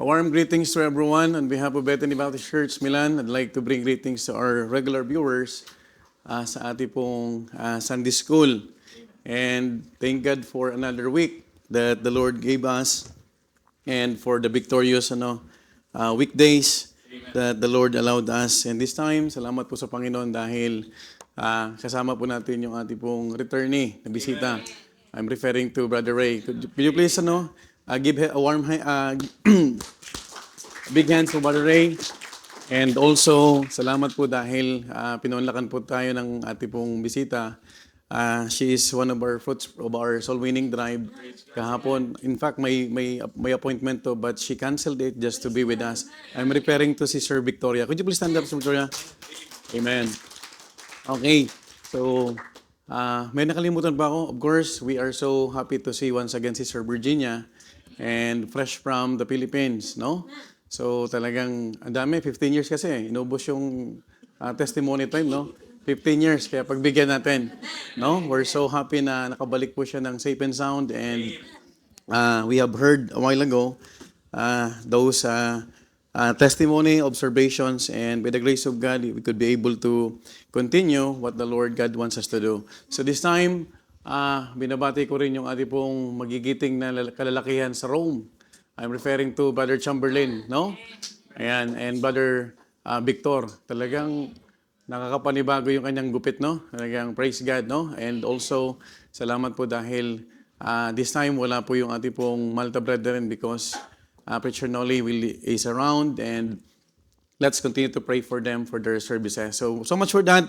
A warm greetings to everyone. On behalf of Bethany Baptist Church, Milan, I'd like to bring greetings to our regular viewers sa ating pong Sunday School. And thank God for another week that the Lord gave us and for the victorious weekdays that the Lord allowed us. And this time, salamat po sa Panginoon dahil kasama po natin yung ating pong returnee na bisita. I'm referring to Brother Ray. Could you please give a warm big hands for Brother Ray. And also, salamat po dahil pinunlakan po tayo ng ating pong bisita. She is one of our fruits of our soul winning drive kahapon. In fact, may appointment to, but she canceled it just to be with us. I'm referring to si Sir Victoria. Could you please stand up, Sir Victoria? Amen. Okay. So, may nakalimutan ba ako? Of course, we are so happy to see once again si Sir Virginia and fresh from the Philippines, no? So, talagang ang dami, 15 years kasi. Inubos yung testimony time, no? 15 years, kaya pagbigyan natin, no? We're so happy na nakabalik po siya ng safe and sound and we have heard a while ago those testimony, observations, and by the grace of God, we could be able to continue what the Lord God wants us to do. So this time, binabati ko rin yung ating pong magigiting na kalalakihan sa Rome. I'm referring to Brother Chamberlain, no? Ayan, and Brother Victor. Talagang nakakapanibago yung kanyang gupit, no? Talagang praise God, no? And also, salamat po dahil this time wala po yung ating pong Malta brethren because Preacher Nolly is around and let's continue to pray for them for their services. So much for that.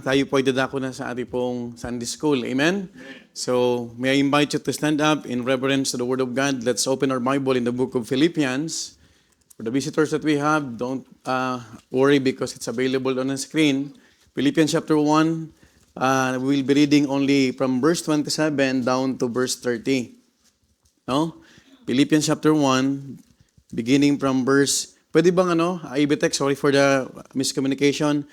Tayo po ay dadako na sa ating pong Sunday School. Amen? So, may I invite you to stand up in reverence to the Word of God. Let's open our Bible in the book of Philippians. For the visitors that we have, don't worry because it's available on the screen. Philippians chapter 1, we will be reading only from verse 27 down to verse 30. No? Philippians chapter 1, beginning from verse, pwede bang IBTEX, sorry for the miscommunication.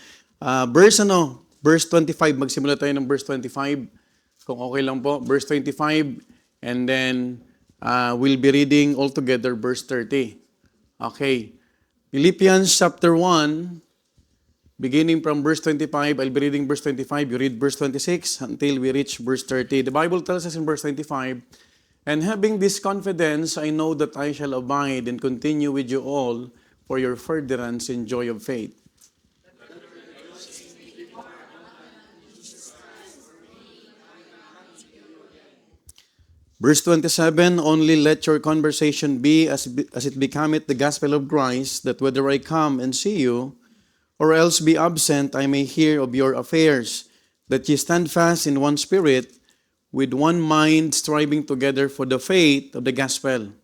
Verse 25, magsimula tayo ng verse 25. Kung okay lang po, verse 25, and then we'll be reading altogether verse 30. Okay. Philippians chapter 1, beginning from verse 25, I'll be reading verse 25. You read verse 26 until we reach verse 30. The Bible tells us in verse 25, "And having this confidence, I know that I shall abide and continue with you all for your furtherance in joy of faith." Verse 27, "Only let your conversation be as it becometh the gospel of Christ, that whether I come and see you, or else be absent, I may hear of your affairs, that ye stand fast in one spirit, with one mind striving together for the faith of the gospel."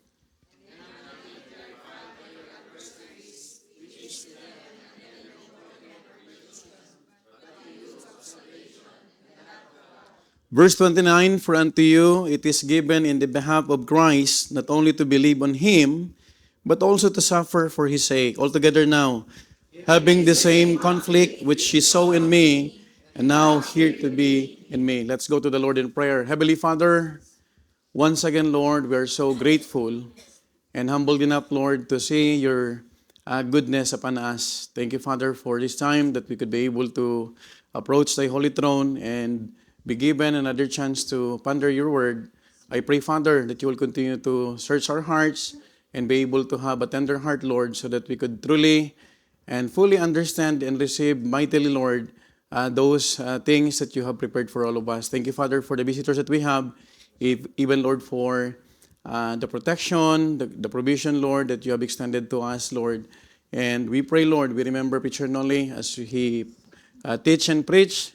Verse 29, "For unto you it is given in the behalf of Christ, not only to believe on Him, but also to suffer for His sake." Altogether now, "Having the same conflict which ye saw in me, and now here to be in me." Let's go to the Lord in prayer. Heavenly Father, once again, Lord, we are so grateful and humbled enough, Lord, to see your goodness upon us. Thank you, Father, for this time that we could be able to approach thy holy throne and be given another chance to ponder your word. I pray, Father, that you will continue to search our hearts and be able to have a tender heart, Lord, so that we could truly and fully understand and receive mightily, Lord, those things that you have prepared for all of us. Thank you, Father, for the visitors that we have, even, Lord, for the protection, the provision, Lord, that you have extended to us, Lord. And we pray, Lord, we remember Preacher Nolly as he teach and preach,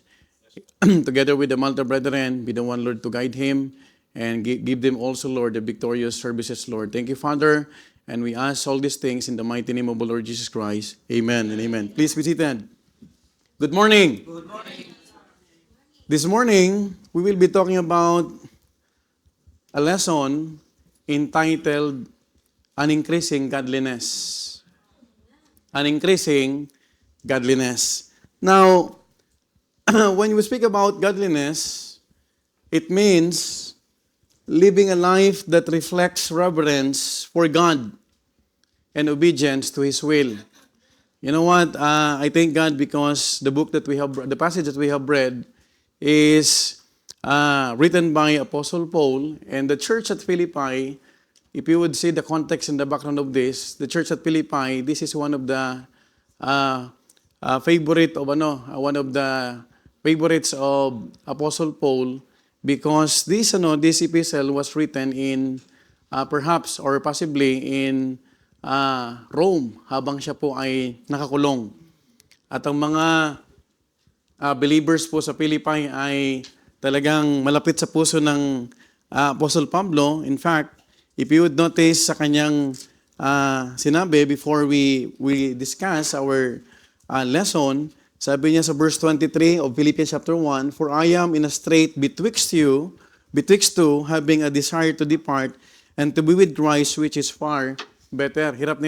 together with the Malta brethren, be the one, Lord, to guide him and give them also, Lord, the victorious services, Lord. Thank you, Father, and we ask all these things in the mighty name of the Lord Jesus Christ. Amen and amen. Please be seated. Good morning. Good morning. This morning, we will be talking about a lesson entitled An Increasing Godliness. An Increasing Godliness. Now, when we speak about godliness, it means living a life that reflects reverence for God. and obedience to His will. You know what? I thank God because the passage that we have read is written by Apostle Paul, and the church at Philippi, if you would see the context and the background of this, the church at Philippi, this is one of the one of the favorites of Apostle Paul, because this epistle was written in perhaps or possibly in Rome habang siya po ay nakakulong. At ang mga believers po sa Philippi ay talagang malapit sa puso ng Apostle Pablo. In fact, if you would notice sa kanyang sinabi before we discuss our lesson, sabi niya sa verse 23 of Philippians chapter 1, "For I am in a strait betwixt two, having a desire to depart, and to be with Christ, which is far better." Hirap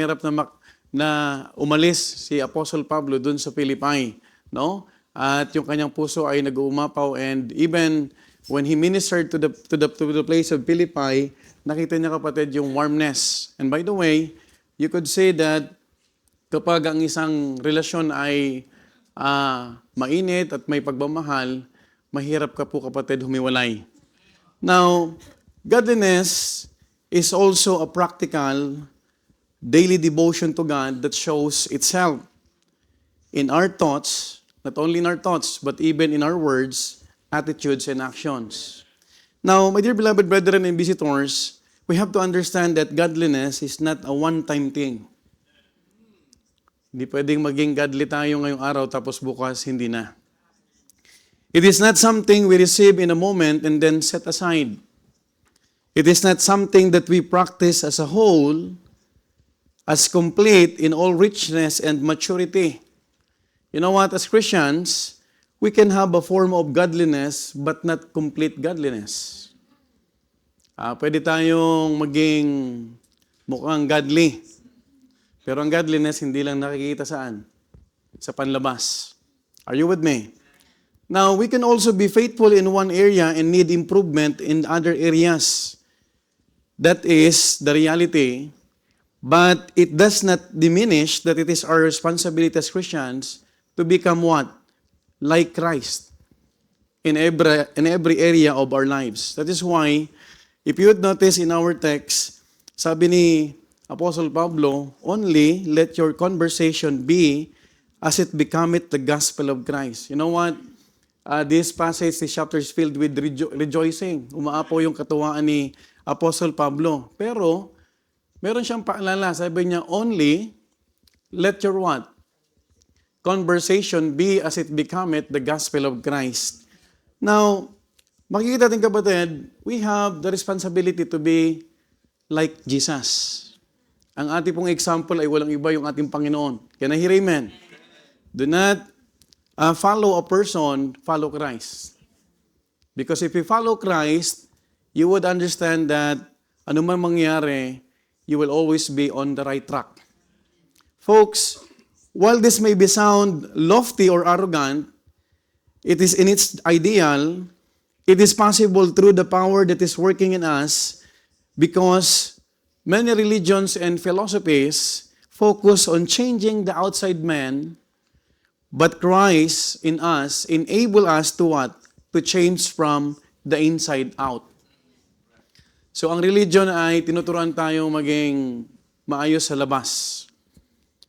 na umalis si Apostle Pablo dun sa Philippi, no? At yung kanyang puso ay nag-uumapaw, and even when he ministered to the place of Philippi, nakita niya, kapatid, yung warmness. And by the way, you could say that kapag ang isang relasyon ay mainit at may pagmamahal, mahirap ka po, kapatid, humiwalay. Now, godliness is also a practical daily devotion to God that shows itself in our thoughts, not only in our thoughts, but even in our words, attitudes, and actions. Now, my dear beloved brethren and visitors, we have to understand that godliness is not a one-time thing. Hindi pwedeng maging godly tayo ngayong araw tapos bukas hindi na. It is not something we receive in a moment and then set aside. It is not something that we practice as a whole, as complete in all richness and maturity. You know what? As Christians, we can have a form of godliness but not complete godliness. Pwede tayong maging mukhang godly. Pero ang godliness hindi lang nakikita saan? Sa panlabas. Are you with me? Now, we can also be faithful in one area and need improvement in other areas. That is the reality. But it does not diminish that it is our responsibility as Christians to become what? Like Christ in every area of our lives. That is why, if you would notice in our text, sabi ni Apostle Pablo, "Only let your conversation be as it becometh the gospel of Christ." You know what? This passage, this chapter is filled with rejoicing. Umaapaw yung katuwaan ni Apostle Pablo. Pero, meron siyang paalala. Sabi niya, "Only let your what? Conversation be as it becometh the gospel of Christ." Now, makikita natin, kapatid, we have the responsibility to be like Jesus. Ang ating pong example ay walang iba, yung ating Panginoon. Can I hear amen? Do not follow a person, follow Christ. Because if you follow Christ, you would understand that anuman mangyari, you will always be on the right track. Folks, while this may be sound lofty or arrogant, it is in its ideal, it is possible through the power that is working in us, because many religions and philosophies focus on changing the outside man, but Christ in us enable us to what? To change from the inside out. So ang religion ay tinuturuan tayong maging maayos sa labas.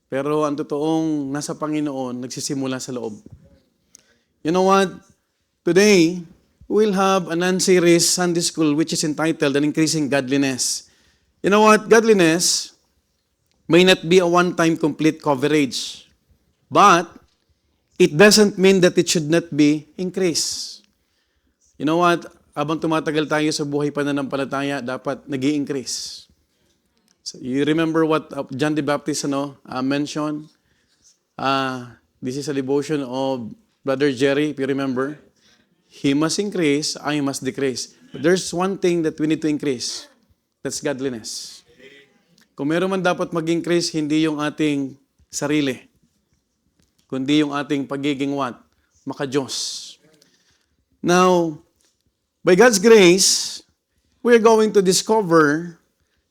Pero ang totoong nasa Panginoon, nagsisimula sa loob. You know what? Today, we'll have a non-series Sunday school which is entitled An Increasing Godliness. You know what? Godliness may not be a one-time complete coverage, but it doesn't mean that it should not be increased. You know what? Habang tumatagal tayo sa buhay pananampalataya, dapat nag-i-increase. So you remember what John the Baptist mentioned? This is a devotion of Brother Jerry, if you remember. He must increase, I must decrease. But there's one thing that we need to increase. That's godliness. Kung meron man dapat mag-increase, hindi yung ating sarili, kundi yung ating pagiging what? Maka-Diyos. Now, by God's grace, we're going to discover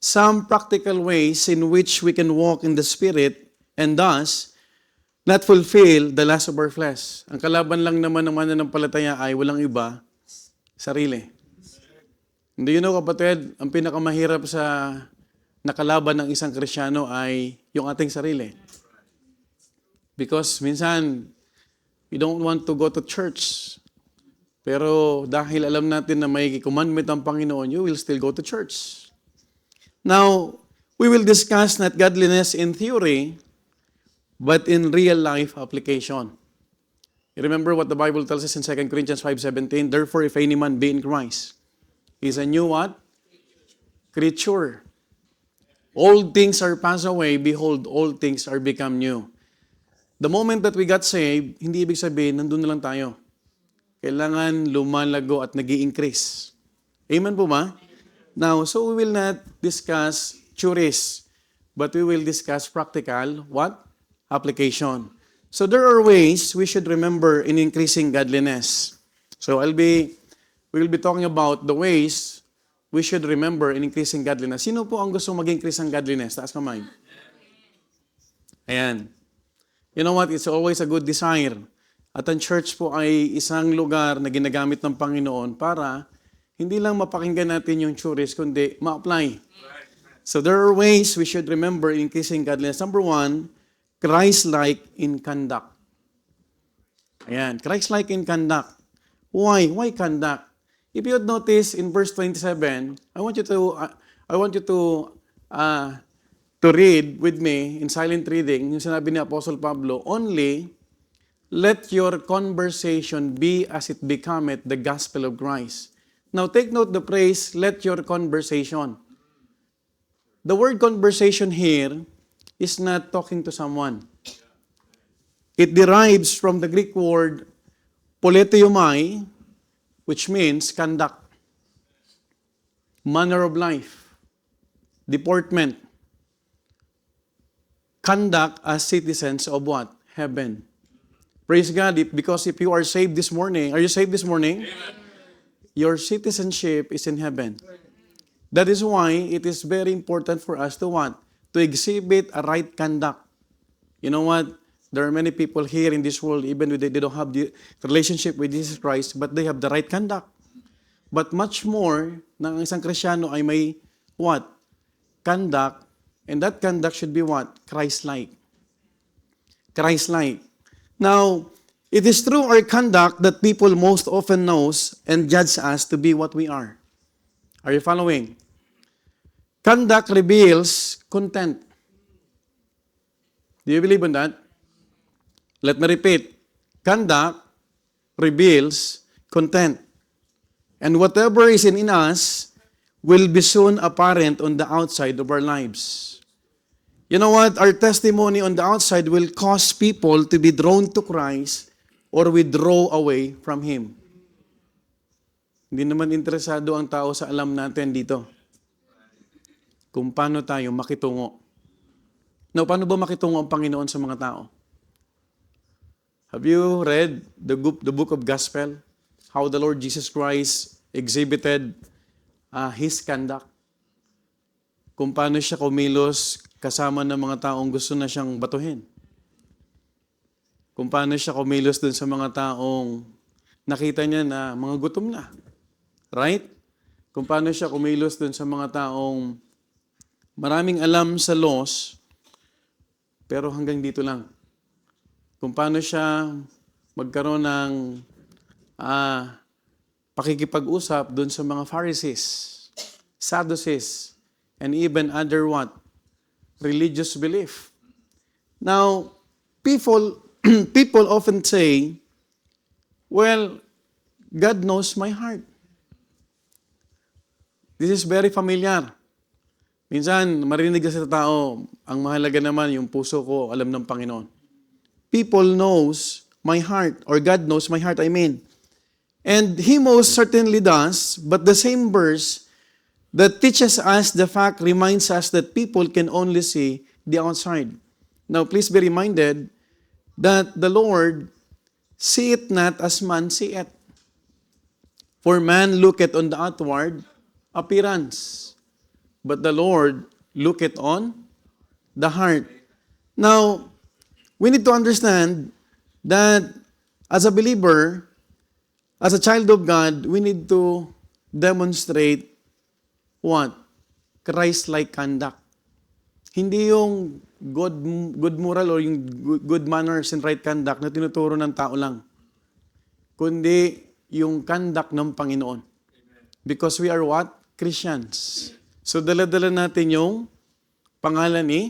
some practical ways in which we can walk in the Spirit and thus not fulfill the lust of our flesh. Ang kalaban lang naman ng mananampalataya ay walang iba, sarili. Do you know, kapatid, ang pinakamahirap sa nakalaban ng isang Kristiyano ay yung ating sarili. Because minsan, we don't want to go to church. Pero dahil alam natin na may commandment ang Panginoon, you will still go to church. Now, we will discuss not godliness in theory, but in real life application. You remember what the Bible tells us in 2 Corinthians 5:17, therefore if any man be in Christ, he is a new what? Creature. Old things are passed away, behold, all things are become new. The moment that we got saved, hindi ibig sabihin, nandun na lang tayo. Kailangan lumalago at nag-i-increase. Amen po ba? Now, so we will not discuss theories, but we will discuss practical, what? Application. So there are ways we should remember in increasing godliness. So we will be talking about the ways we should remember in increasing godliness. Sino po ang gusto mag-increase ng godliness? Taas kamay. Ayan. You know what? It's always a good desire. At ang church po ay isang lugar na ginagamit ng Panginoon para hindi lang mapakinggan natin yung theories, kundi ma-apply. So there are ways we should remember in increasing godliness. Number 1, Christ-like in conduct. Ayan, Christ-like in conduct. Why? Why conduct? If you would notice in verse 27, I want you to read with me in silent reading, yung sinabi ni Apostle Pablo, only let your conversation be as it becometh the gospel of Christ. Now take note the phrase, let your conversation. The word conversation here is not talking to someone. It derives from the Greek word politeuomai, which means conduct, manner of life, deportment, conduct as citizens of what? Heaven. Praise God, because if you are saved this morning, are you saved this morning? Amen. Your citizenship is in heaven. That is why it is very important for us to what? To exhibit a right conduct. You know what? There are many people here in this world, even though they don't have the relationship with Jesus Christ, but they have the right conduct. But much more, ng isang Kristiyano ay may what? Conduct. And that conduct should be what? Christ-like. Christ-like. Now, it is through our conduct that people most often knows and judge us to be what we are. Are you following? Conduct reveals content. Do you believe in that? Let me repeat. Conduct reveals content. And whatever is in us will be soon apparent on the outside of our lives. You know what? Our testimony on the outside will cause people to be drawn to Christ or withdraw away from Him. Hindi naman interesado ang tao sa alam natin dito. Kung paano tayo makitungo. Now, paano ba makitungo ang Panginoon sa mga tao? Have you read the book of Gospel? How the Lord Jesus Christ exhibited His conduct? Kung paano siya kumilos kasama ng mga taong gusto na siyang batuhin. Kung paano siya kumilos dun sa mga taong nakita niya na mga gutom na. Right? Kung paano siya kumilos dun sa mga taong maraming alam sa laws, pero hanggang dito lang. Kung paano siya magkaroon ng pakikipag-usap dun sa mga Pharisees, Sadducees, and even other what? Religious belief. Now, people often say, well, God knows my heart. This is very familiar. Minsan, marinig sa tao, ang mahalaga naman yung puso ko, alam ng Panginoon. People knows my heart, or God knows my heart, I mean. And He most certainly does, but the same verse that teaches us the fact reminds us that people can only see the outside. Now, please be reminded that the Lord see it not as man see it. For man looketh on the outward appearance, but the Lord looketh on the heart. Now, we need to understand that as a believer, as a child of God, we need to demonstrate what? Christ-like conduct. Hindi yung good moral or yung good manners and right conduct na tinuturo ng tao lang, kundi yung conduct ng Panginoon. Because we are what? Christians. So dala-dala natin yung pangalan ni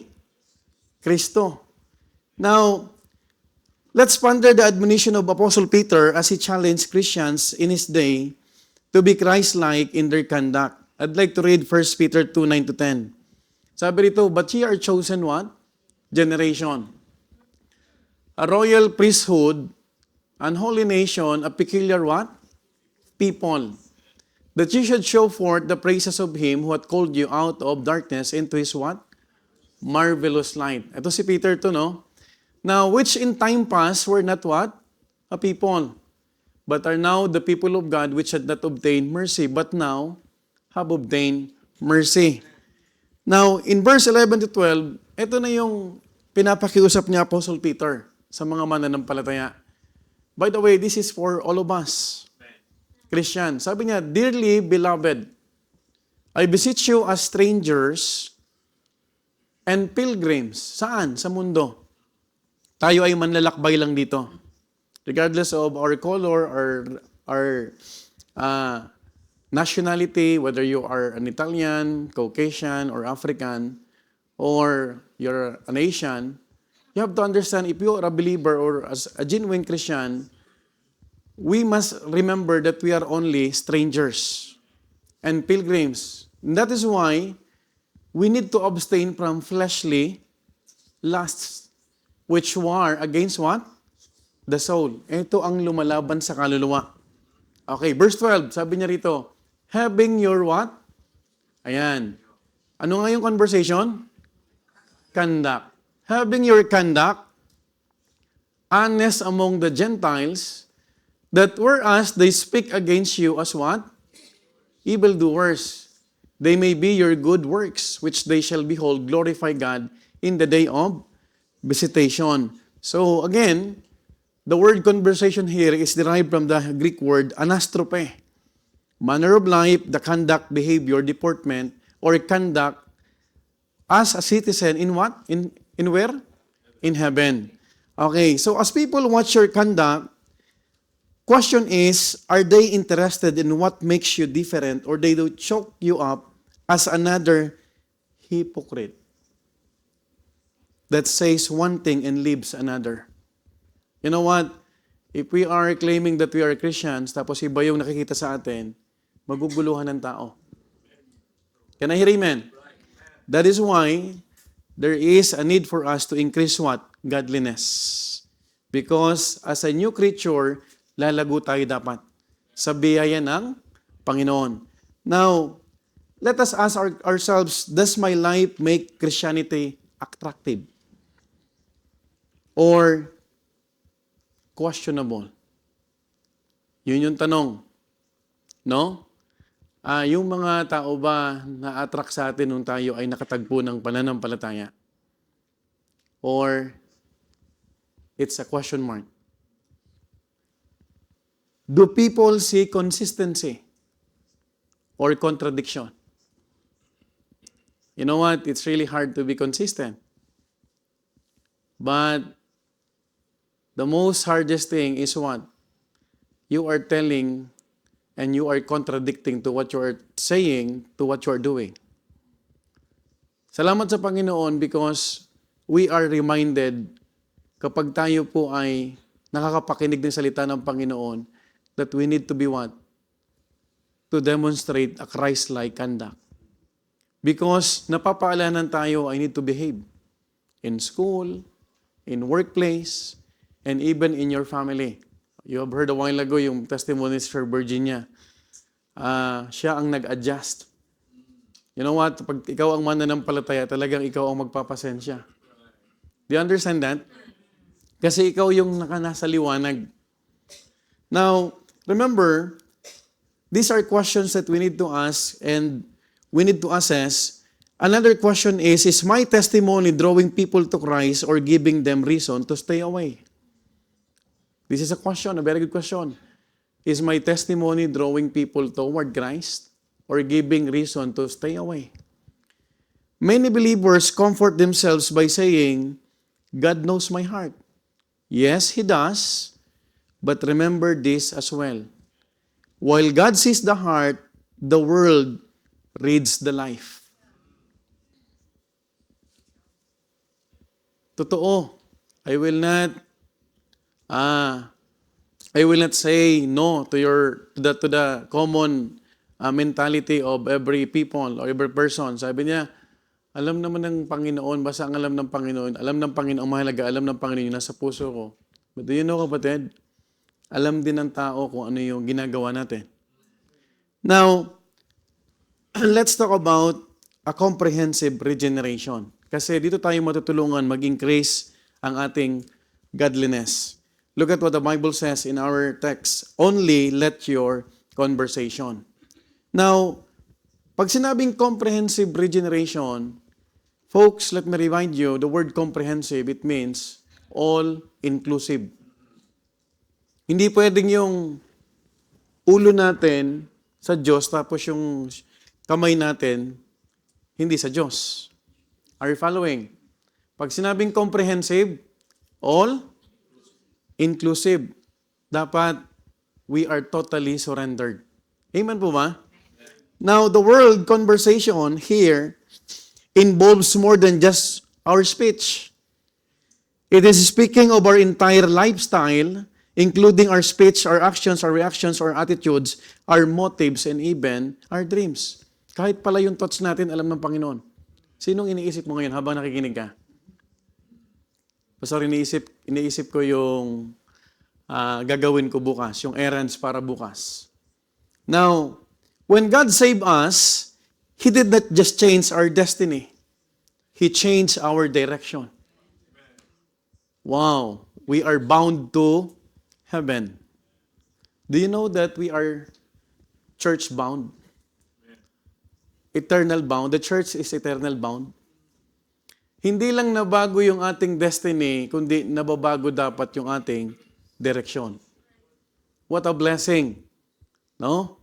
Kristo. Now, let's ponder the admonition of Apostle Peter as he challenged Christians in his day to be Christ-like in their conduct. I'd like to read 1 Peter 2, 9-10. Sabi rito, but ye are chosen what? Generation. A royal priesthood, an holy nation, a peculiar what? People. That ye should show forth the praises of Him who hath called you out of darkness into His what? Marvelous light. Ito si Peter to, no? Now, which in time past were not what? A people, but are now the people of God which had not obtained mercy, but now have obtained mercy. Now, in verse 11 to 12, ito na yung pinapakiusap niya Apostle Peter sa mga mananampalataya. By the way, this is for all of us, Christian. Sabi niya, dearly beloved, I beseech you as strangers and pilgrims. Saan? Sa mundo. Tayo ay manlalakbay lang dito. Regardless of our color or our nationality, whether you are an Italian, Caucasian, or African, or you're an Asian, you have to understand if you are a believer or as a genuine Christian, we must remember that we are only strangers and pilgrims. And that is why we need to abstain from fleshly lusts, which war against what? The soul. Ito ang lumalaban sa kaluluwa. Okay, verse 12, sabi niya rito, having your what? Ayan. Ano nga yung conversation? Conduct. Having your conduct honest among the Gentiles, that whereas they speak against you as what? Evildoers. They may be your good works, which they shall behold, glorify God in the day of visitation. So again, the word conversation here is derived from the Greek word anastrope. Manner of life, the conduct, behavior, deportment, or conduct as a citizen in what? In where? In heaven. Okay, so as people watch your conduct, question is, are they interested in what makes you different, or they do choke you up as another hypocrite that says one thing and lives another? You know what? If we are claiming that we are Christians, tapos iba yung nakikita sa atin, maguguluhan ng tao. Can I hear amen? That is why there is a need for us to increase what? Godliness. Because as a new creature, lalago tayo dapat sa biyaya ng Panginoon. Now, let us ask ourselves, does my life make Christianity attractive? Or questionable? Yun yung tanong. No? Yung mga tao ba na-attract sa atin nung tayo ay nakatagpo ng pananampalataya? Or it's a question mark? Do people see consistency or contradiction? You know what? It's really hard to be consistent. But the most hardest thing is what? You are telling and you are contradicting to what you are saying to what you are doing. Salamat sa Panginoon because we are reminded kapag tayo po ay nakakapakinig ng salita ng Panginoon that we need to be what? To demonstrate a Christ-like conduct. Because napapaalanan tayo, I need to behave in school, in workplace, and even in your family. You have heard a while ago yung testimony ni Sir Virginia. Siya ang nag-adjust. You know what? Pag ikaw ang mananampalataya, talagang ikaw ang magpapasensya. Do you understand that? Kasi ikaw yung nasa liwanag. Now, remember, these are questions that we need to ask and we need to assess Another question is my testimony drawing people to Christ or giving them reason to stay away? This is a question, a very good question. Is my testimony drawing people toward Christ or giving reason to stay away? Many believers comfort themselves by saying, God knows my heart. Yes, He does, but remember this as well. While God sees the heart, the world reads the life. Totoo. I will not say no to the common mentality of every people or every person. Sabi niya, alam naman ng Panginoon, basta ang alam ng Panginoon, alam ng Panginoon mahalaga, alam ng Panginoon yung nasa puso ko. But do you know, kapatid, alam din ng tao kung ano yung ginagawa natin. Now, let's talk about a comprehensive regeneration. Kasi dito tayo matutulungan mag-increase ang ating godliness. Look at what the Bible says in our text. Only let your conversation. Now, pag sinabing comprehensive regeneration, folks, let me remind you, the word comprehensive, it means all-inclusive. Hindi pwedeng yung ulo natin sa Diyos tapos yung kamay natin hindi sa Diyos. Are you following? Pag sinabing comprehensive, all-inclusive, dapat we are totally surrendered. Amen po ba? Now, the word conversation here involves more than just our speech. It is speaking of our entire lifestyle, including our speech, our actions, our reactions, our attitudes, our motives, and even our dreams. Kahit pala yung thoughts natin, alam ng Panginoon. Sinong iniisip mo ngayon habang nakikinig ka? Pastor, iniisip ko yung gagawin ko bukas, yung errands para bukas. Now, when God saved us, He did not just change our destiny. He changed our direction. Wow, we are bound to heaven. Do you know that we are church-bound? Eternal bound. The church is eternal bound. Hindi lang nabago yung ating destiny, kundi nababago dapat yung ating direksyon. What a blessing. No?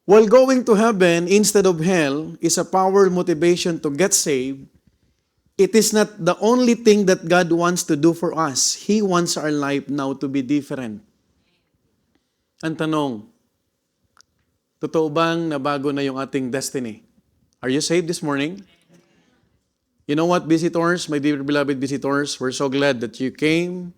While going to heaven instead of hell is a powerful motivation to get saved, it is not the only thing that God wants to do for us. He wants our life now to be different. Ang tanong, totoo bang nabago na yung ating destiny? Are you saved this morning? You know what, visitors, my dear beloved visitors, we're so glad that you came.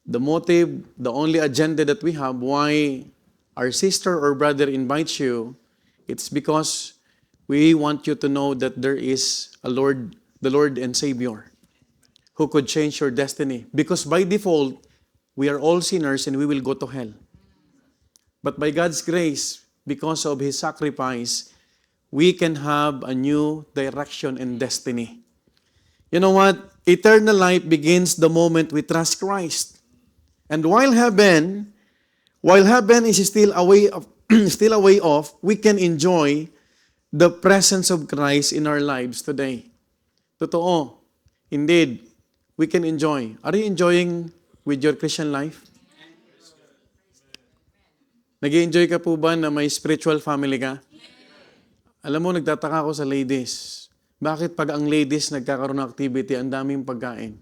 The motive, the only agenda that we have, why our sister or brother invites you, it's because we want you to know that there is a Lord, the Lord and Savior, who could change your destiny. Because by default, we are all sinners and we will go to hell. But by God's grace, because of His sacrifice, we can have a new direction and destiny. You know what? Eternal life begins the moment we trust Christ. And while heaven is still a way off, we can enjoy the presence of Christ in our lives today. Totoo. Indeed, we can enjoy. Are you enjoying with your Christian life? Nag-i-enjoy ka po ba na may spiritual family ka? Alam mo, nagtataka ako sa ladies. Bakit pag ang ladies nagkakaroon ng activity, ang daming pagkain?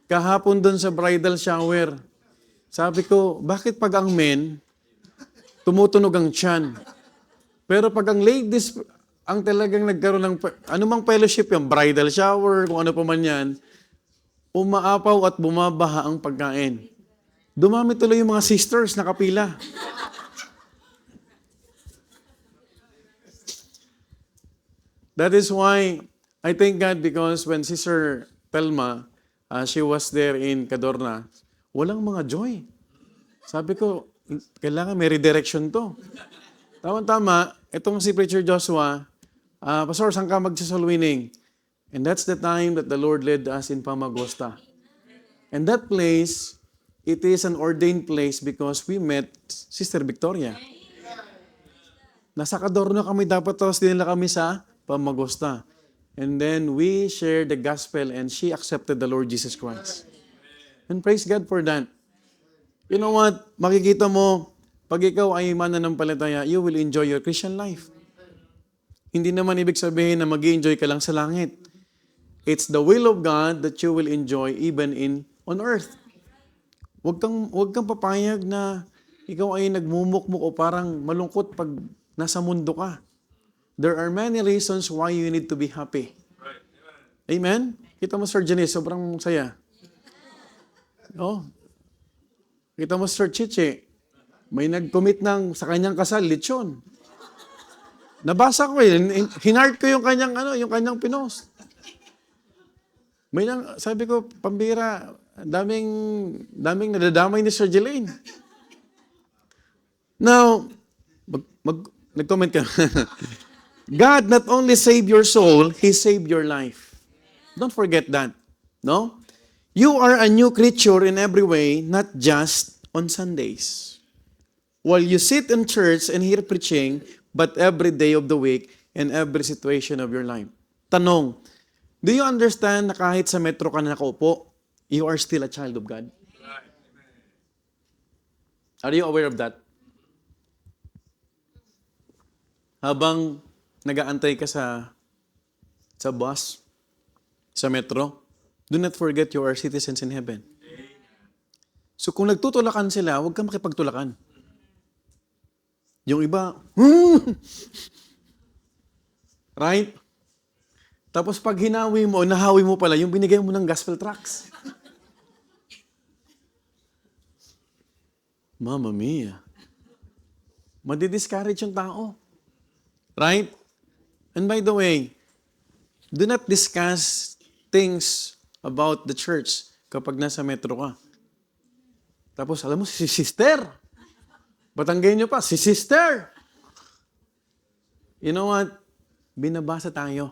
Kahapon doon sa bridal shower, sabi ko, bakit pag ang men, tumutunog ang tiyan? Pero pag ang ladies, ang talagang nagkaroon ng, anumang fellowship yung bridal shower, kung ano pa man yan, umaapaw at bumabaha ang pagkain. Dumami tuloy yung mga sisters na kapila. That is why I thank God because when Sister Telma, she was there in Cadorna, walang mga joy. Sabi ko, kailangan may redirection to. Tama-tama, itong si Preacher Joshua, Pastor, saan ka mag-soul winning? And that's the time that the Lord led us in Pamagosta. And that place, it is an ordained place because we met Sister Victoria. Nasa Cadorno kami dapat, tapos dinala kami sa Pamagusta. And then we shared the gospel and she accepted the Lord Jesus Christ. And praise God for that. You know what? Makikita mo, pag ikaw ay mananampalataya, you will enjoy your Christian life. Hindi naman ibig sabihin na mag-enjoy ka lang sa langit. It's the will of God that you will enjoy even on earth. Huwag kang papayag na ikaw ay nagmumukmuk o parang malungkot pag nasa mundo ka. There are many reasons why you need to be happy. Amen? Kita mo, Sir Janice, sobrang saya. Oh. Kita mo, Sir Chiche, may nag-commit sa kanyang kasal, lechon. Nabasa ko hinart ko yung kanyang pinost. Sabi ko, pambira, daming nadadamay ni Sir Jelaine. Now, nag-comment ka. God not only saved your soul, He saved your life. Don't forget that. No? You are a new creature in every way, not just on Sundays. While you sit in church and hear preaching, but every day of the week and every situation of your life. Tanong, do you understand na kahit sa metro ka na nakaupo, you are still a child of God? Are you aware of that? Habang nag-aantay ka sa bus, sa metro, do not forget you are citizens in heaven. So kung nagtutulakan sila, huwag kang makipagtulakan. Yung iba, right? Tapos pag hinawi mo, nahawi mo pala, yung binigay mo ng gospel tracts. Mamma mia. Madi-discourage yung tao. Right? And by the way, do not discuss things about the church kapag nasa metro ka. Tapos, alam mo, si sister. Batanggenyo pa, si sister. You know what? Binabasa tayo.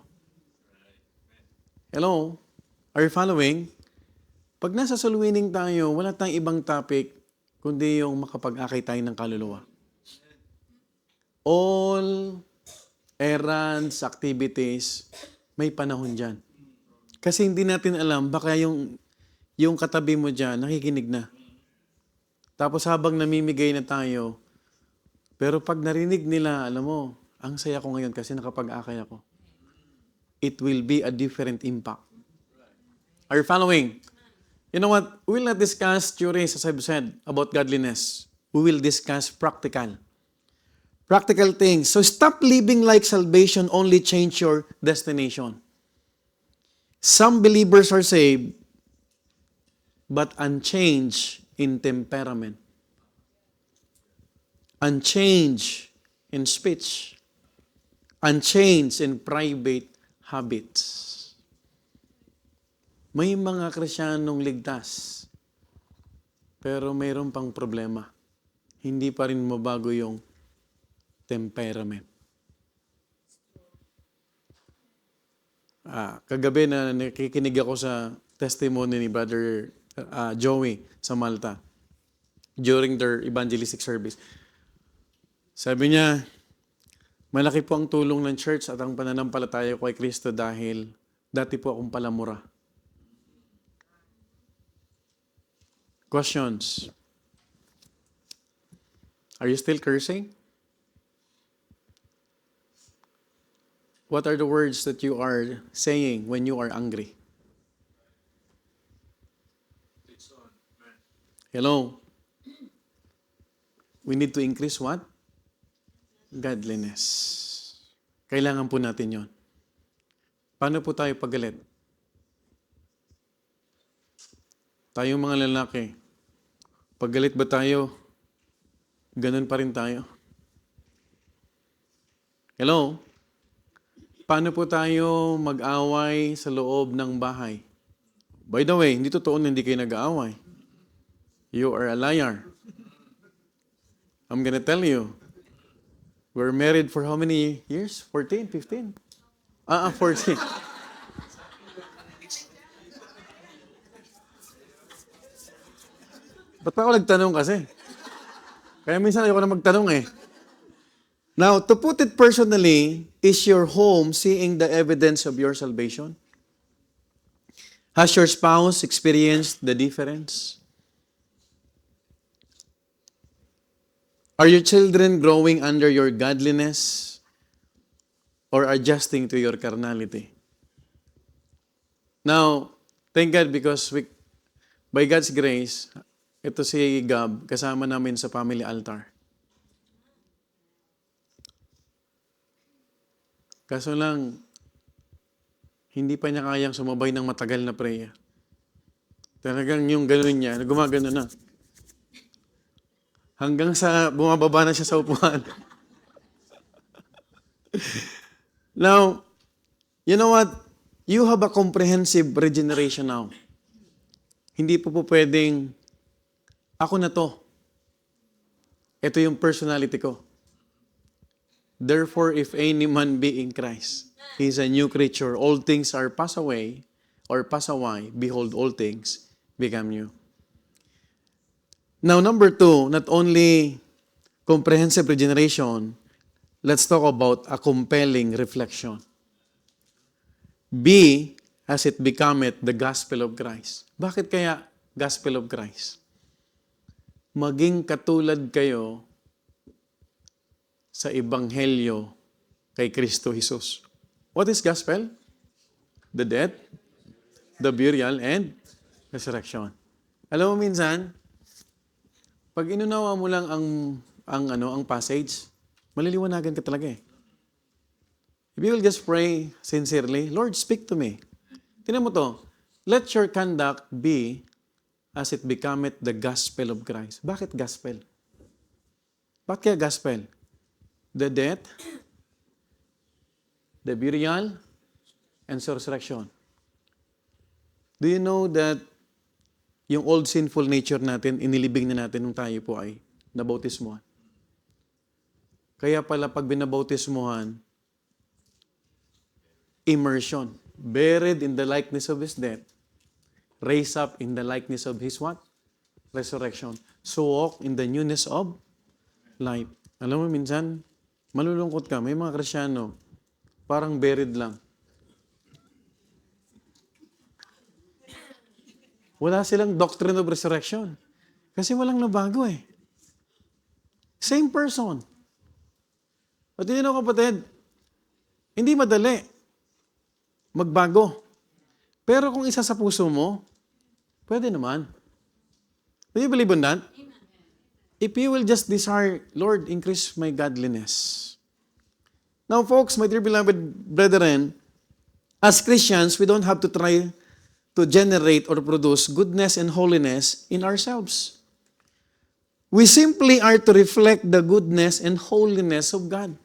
Hello? Are you following? Pag nasa soul winning tayo, wala tayong ibang topic kundi yung makapag-akay tayo ng kaluluwa. All errands, activities, may panahon dyan. Kasi hindi natin alam, baka yung katabi mo dyan, nakikinig na. Tapos habang namimigay na tayo, pero pag narinig nila, alam mo, ang saya ko ngayon kasi nakapag-akay ako. It will be a different impact. Are you following? You know what? We will not discuss theories, as I've said, about godliness. We will discuss practical things. So stop living like salvation only change your destination. Some believers are saved, but unchanged in temperament. Unchanged in speech. Unchanged in private habits. May mga Kristiyanong ligtas, pero mayroon pang problema. Hindi pa rin mabago yung temperament. Kagabi na nakikinig ako sa testimony ni Brother Joey sa Malta during their evangelistic service. Sabi niya, malaki po ang tulong ng church at ang pananampalataya ko kay Kristo dahil dati po akong palamura. Questions? Are you still cursing? What are the words that you are saying when you are angry? Hello? We need to increase what? Godliness. Kailangan po natin yon. Paano po tayo pagalit? Tayong mga lalaki, paggalit ba tayo? Ganun pa rin tayo. Hello? Paano po tayo mag-away sa loob ng bahay? By the way, hindi totoo na hindi kayo nag-aaway. You are a liar. I'm gonna tell you. We're married for how many years? 14? 15? 14. Ba't pa ako nagtanong kasi? Kaya minsan ayoko na magtanong eh. Now, to put it personally, is your home seeing the evidence of your salvation? Has your spouse experienced the difference? Are your children growing under your godliness or adjusting to your carnality? Now, thank God because by God's grace, ito si Gab, kasama namin sa family altar. Kaso lang, hindi pa niya kayang sumabay ng matagal na prayer. Talagang yung gano'n niya, gumagano na. Hanggang sa bumababa na siya sa upuan. Now, you know what? You have a comprehensive regeneration now. Hindi po pwedeng, ako na to. Ito yung personality ko. Therefore, if any man be in Christ, he is a new creature. All things are passed away, or pass away. Behold, all things become new. Now, number 2, not only comprehensive regeneration, let's talk about a compelling reflection. B, as it becometh the gospel of Christ. Bakit kaya gospel of Christ? Maging katulad kayo sa ebanghelyo kay Kristo Jesus. What is gospel? The death, the burial, and resurrection. Alam mo minsan, pag inunawa mo lang ang passage, maliliwanagan ka talaga eh. If you will just pray sincerely, Lord, speak to me. Tingnan mo to. Let your conduct be as it becometh the gospel of Christ. Bakit gospel? Bakit kaya gospel? The death, the burial, and resurrection. Do you know that yung old sinful nature natin, inilibing na natin nung tayo po ay nabautismuhan? Kaya pala pag binabautismuhan, immersion, buried in the likeness of His death, raised up in the likeness of His what? Resurrection. So walk in the newness of life. Alam mo, minsan, malulungkot ka. May mga Kristyano, parang buried lang. Wala silang doctrine of resurrection. Kasi walang nabago eh. Same person. At yun know, kapatid, hindi madali magbago. Pero kung isa sa puso mo, pwede naman. Do you believe in that? If you will just desire, Lord, increase my godliness. Now, folks, my dear beloved brethren, as Christians, we don't have to try to generate or produce goodness and holiness in ourselves. We simply are to reflect the goodness and holiness of God.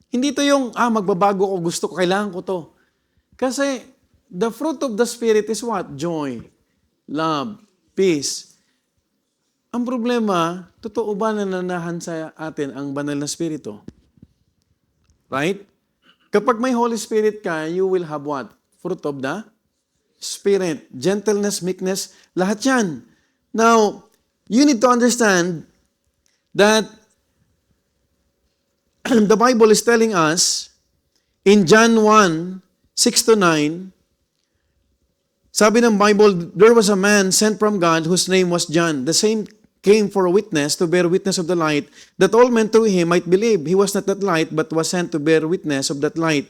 Hindi to yung, magbabago ko, gusto ko, kailangan ko to. Kasi, the fruit of the Spirit is what? Joy, love, peace. Ang problema, totoo ba na nananahan sa atin ang banal na Espiritu? Right? Kapag may Holy Spirit ka, you will have what? Fruit of the Spirit. Gentleness, meekness, lahat yan. Now, you need to understand that the Bible is telling us in John 1, 6-9, sabi ng Bible, there was a man sent from God whose name was John. The same came for a witness, to bear witness of the light, that all men through him might believe. He was not that light, but was sent to bear witness of that light.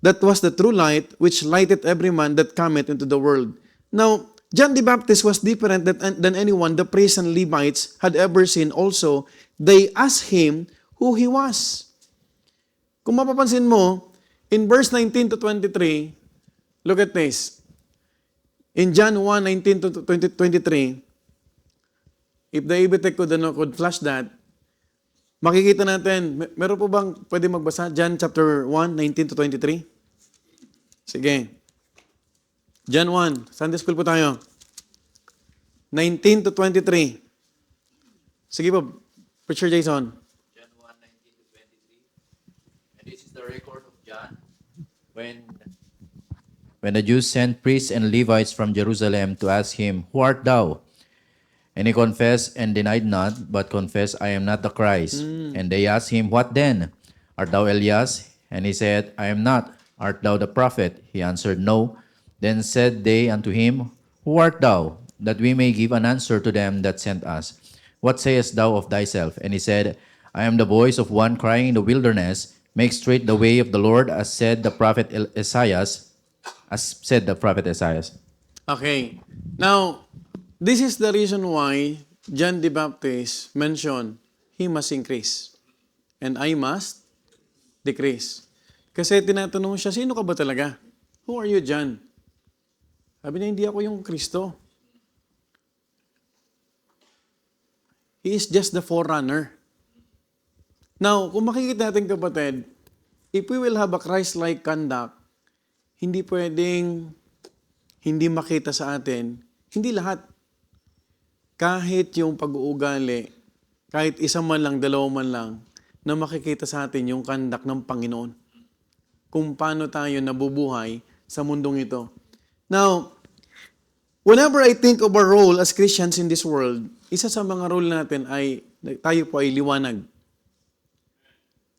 That was the true light, which lighteth every man that cometh into the world. Now, John the Baptist was different than anyone the priests and Levites had ever seen. Also, they asked him who he was. Kung mapapansin mo, in verse 19 to 23, look at this. In John 1, 19 to 23, if the ABTech could flash that, makikita natin, meron po bang pwede magbasa? John chapter 1, 19 to 23? Sige. John 1, Sunday school po tayo. 19 to 23. Sige po, Preacher Jason. John 1, 19 to 23. And this is the record of John. When the Jews sent priests and Levites from Jerusalem to ask him, "Who art thou?" And he confessed and denied not, but confessed, "I am not the Christ." And they asked him, "What then? Art thou Elias? And he said, I am not. Art thou the prophet? He answered, No. Then said they unto him, Who art thou? That we may give an answer to them that sent us. What sayest thou of thyself? And he said, I am the voice of one crying in the wilderness, Make straight the way of the Lord, as said the prophet Isaiah. Okay. Now, this is the reason why John the Baptist mentioned, he must increase and I must decrease. Kasi tinatanong siya, sino ka ba talaga? Who are you, John? Sabi niya, hindi ako yung Kristo. He is just the forerunner. Now, kung makikita natin kapatid, if we will have a Christ-like conduct, hindi pwedeng hindi makita sa atin, hindi lahat. Kahit yung pag-uugali, kahit isa man lang, dalawa man lang, na makikita sa atin yung conduct ng Panginoon. Kung paano tayo nabubuhay sa mundong ito. Now, whenever I think of our role as Christians in this world, isa sa mga role natin ay, tayo po ay liwanag.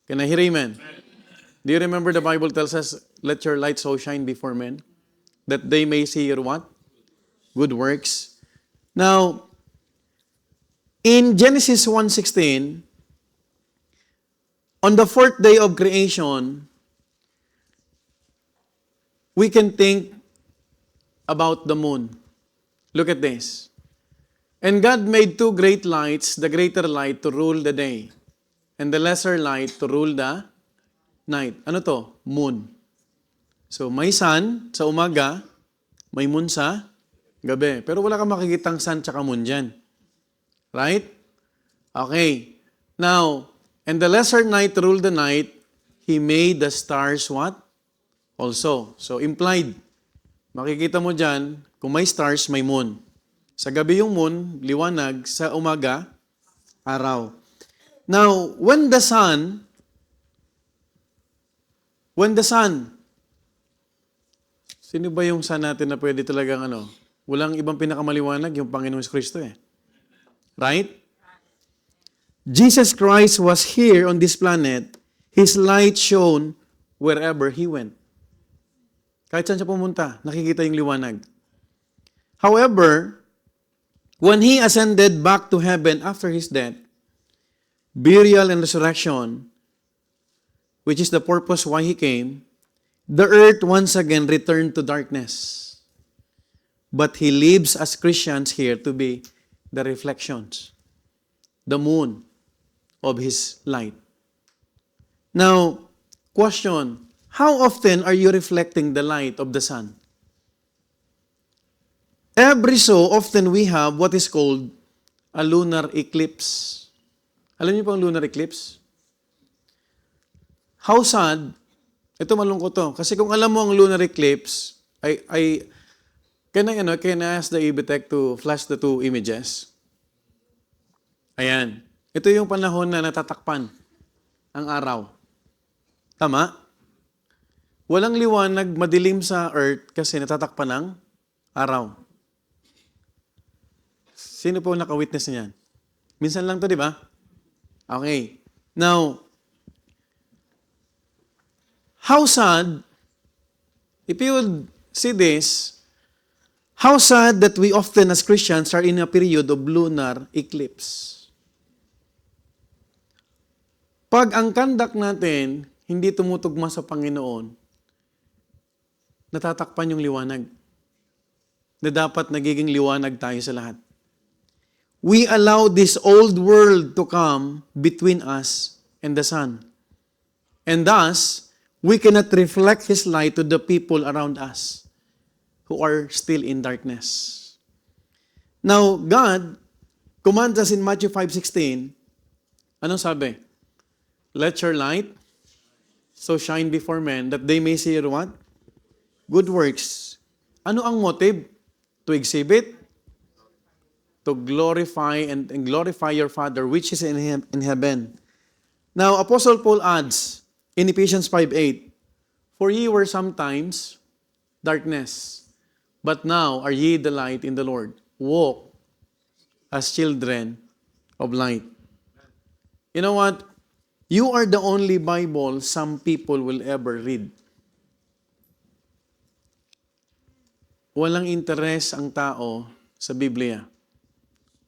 Can I hear amen? Do you remember the Bible tells us, let your light so shine before men, that they may see your what? Good works. Now, in Genesis 1:16, on the fourth day of creation, we can think about the moon. Look at this. And God made two great lights, the greater light to rule the day, and the lesser light to rule the night. Ano to? Moon. So, may sun sa umaga, may moon sa gabi. Pero wala kang makikitang sun tsaka moon dyan. Right? Okay. Now, and the lesser night to rule the night, He made the stars what? Also. So, implied. Makikita mo dyan, kung may stars, may moon. Sa gabi yung moon, liwanag. Sa umaga, araw. Now, when the sun, sino ba yung sun natin na pwede talagang walang ibang pinakamaliwanag, yung Panginoong Kristo eh. Right? Jesus Christ was here on this planet. His light shone wherever He went. Kahit saan siya pumunta, nakikita yung liwanag. However, when He ascended back to heaven after His death, burial and resurrection, which is the purpose why He came, the earth once again returned to darkness. But He lives as Christians here to be the reflections, the moon of His light. Now, question, how often are you reflecting the light of the sun? Every so often we have what is called a lunar eclipse. Alam niyo po ang lunar eclipse? How sad, ito malungkot to. Kasi kung alam mo ang lunar eclipse, can I ask the EBTech to flash the two images? Ayan. Ito yung panahon na natatakpan ang araw. Tama? Walang liwanag, madilim sa earth kasi natatakpan ng araw. Sino po naka-witness niyan? Minsan lang to, di ba? Okay. Now, how sad, if you would see this, how sad that we often as Christians are in a period of lunar eclipse. Pag ang conduct natin hindi tumutugma sa Panginoon, natatakpan yung liwanag. Na dapat nagiging liwanag tayo sa lahat. We allow this old world to come between us and the sun. And thus, we cannot reflect His light to the people around us who are still in darkness. Now, God commands us in Matthew 5:16, anong sabi? Let your light so shine before men that they may see your what? Good works. Ano ang motive? To exhibit? To glorify and glorify your Father which is in heaven. Now, Apostle Paul adds in Ephesians 5:8, for ye were sometimes darkness, but now are ye the light in the Lord. Walk as children of light. You know what? You are the only Bible some people will ever read. Walang interes ang tao sa Biblia.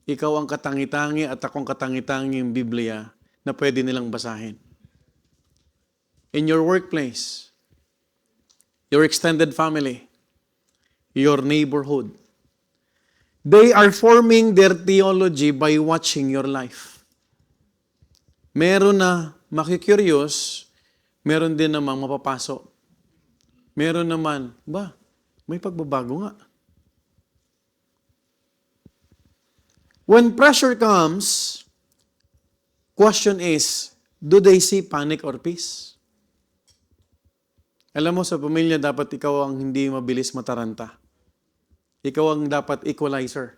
Ikaw ang katangi-tangi at akong katangi-tanging Biblia na pwede nilang basahin. In your workplace, your extended family, your neighborhood, they are forming their theology by watching your life. Meron na makikurious, meron din namang mapapaso. Meron naman, may pagbabago nga. When pressure comes, question is, do they see panic or peace? Alam mo, sa pamilya, dapat ikaw ang hindi mabilis mataranta. Ikaw ang dapat equalizer.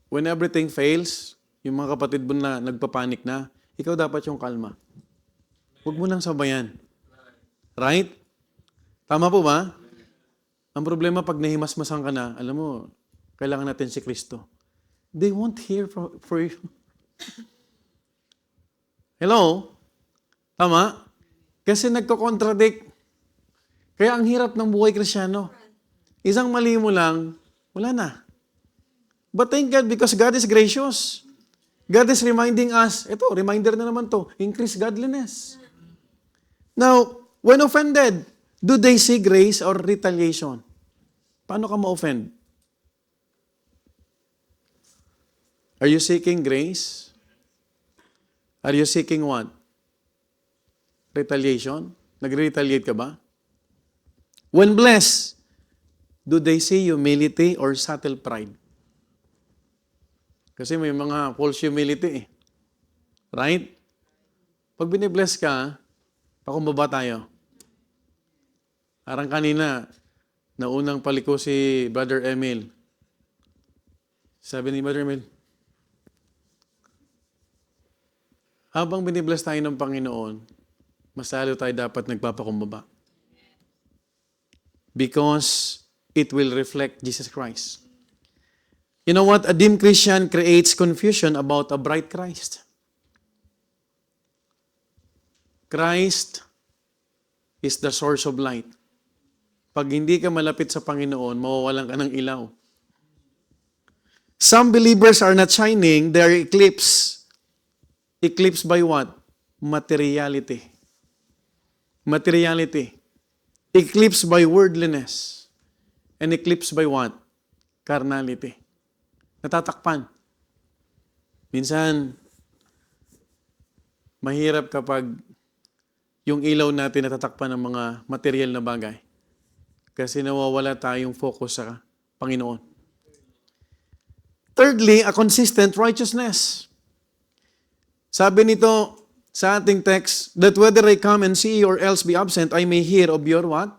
When everything fails, yung mga kapatid mo na nagpapanik na, ikaw dapat yung kalma. Huwag mo nang sabayan. Right? Tama po ba? Ang problema pag nahimasmasan ka na, alam mo, kailangan natin si Kristo. They won't hear for you. Hello? Tama? Kasi nagko-contradict. Kaya ang hirap ng buhay Kristiyano. Isang mali mo lang, wala na. But thank God because God is gracious. God is reminding us, ito, reminder na naman to, increase godliness. Now, when offended, do they see grace or retaliation? Paano ka ma-offend? Are you seeking grace? Are you seeking what? Retaliation? Nag-retaliate ka ba? When blessed, do they see humility or subtle pride? Kasi may mga false humility eh. Right? Pag binibless ka, pakumbaba tayo. Parang kanina, naunang paliko si Brother Emil. Sabi ni Brother Emil, habang binibless tayo ng Panginoon, masalo tayo dapat nagpapakumbaba. Because it will reflect Jesus Christ. You know what? A dim Christian creates confusion about a bright Christ. Christ is the source of light. Pag hindi ka malapit sa Panginoon, mawawalan ka ng ilaw. Some believers are not shining, they are eclipsed. Eclipsed by what? Materiality. Materiality. Eclipsed by worldliness. And eclipsed by what? Carnality. Natatakpan. Minsan, mahirap kapag yung ilaw natin natatakpan ng mga material na bagay. Kasi nawawala tayong focus sa Panginoon. Thirdly, a consistent righteousness. Sabi nito sa ating text, that whether I come and see you or else be absent, I may hear of your what?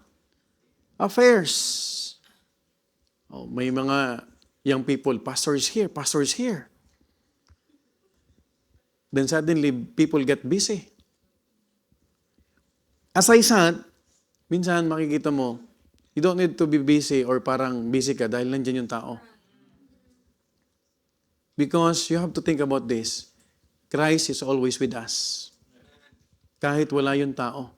Affairs. Oh, may mga young people, pastor is here, pastor is here. Then suddenly, people get busy. As I said, minsan makikita mo, you don't need to be busy or parang busy ka dahil nandiyan yung tao. Because you have to think about this. Christ is always with us. Kahit wala yung tao.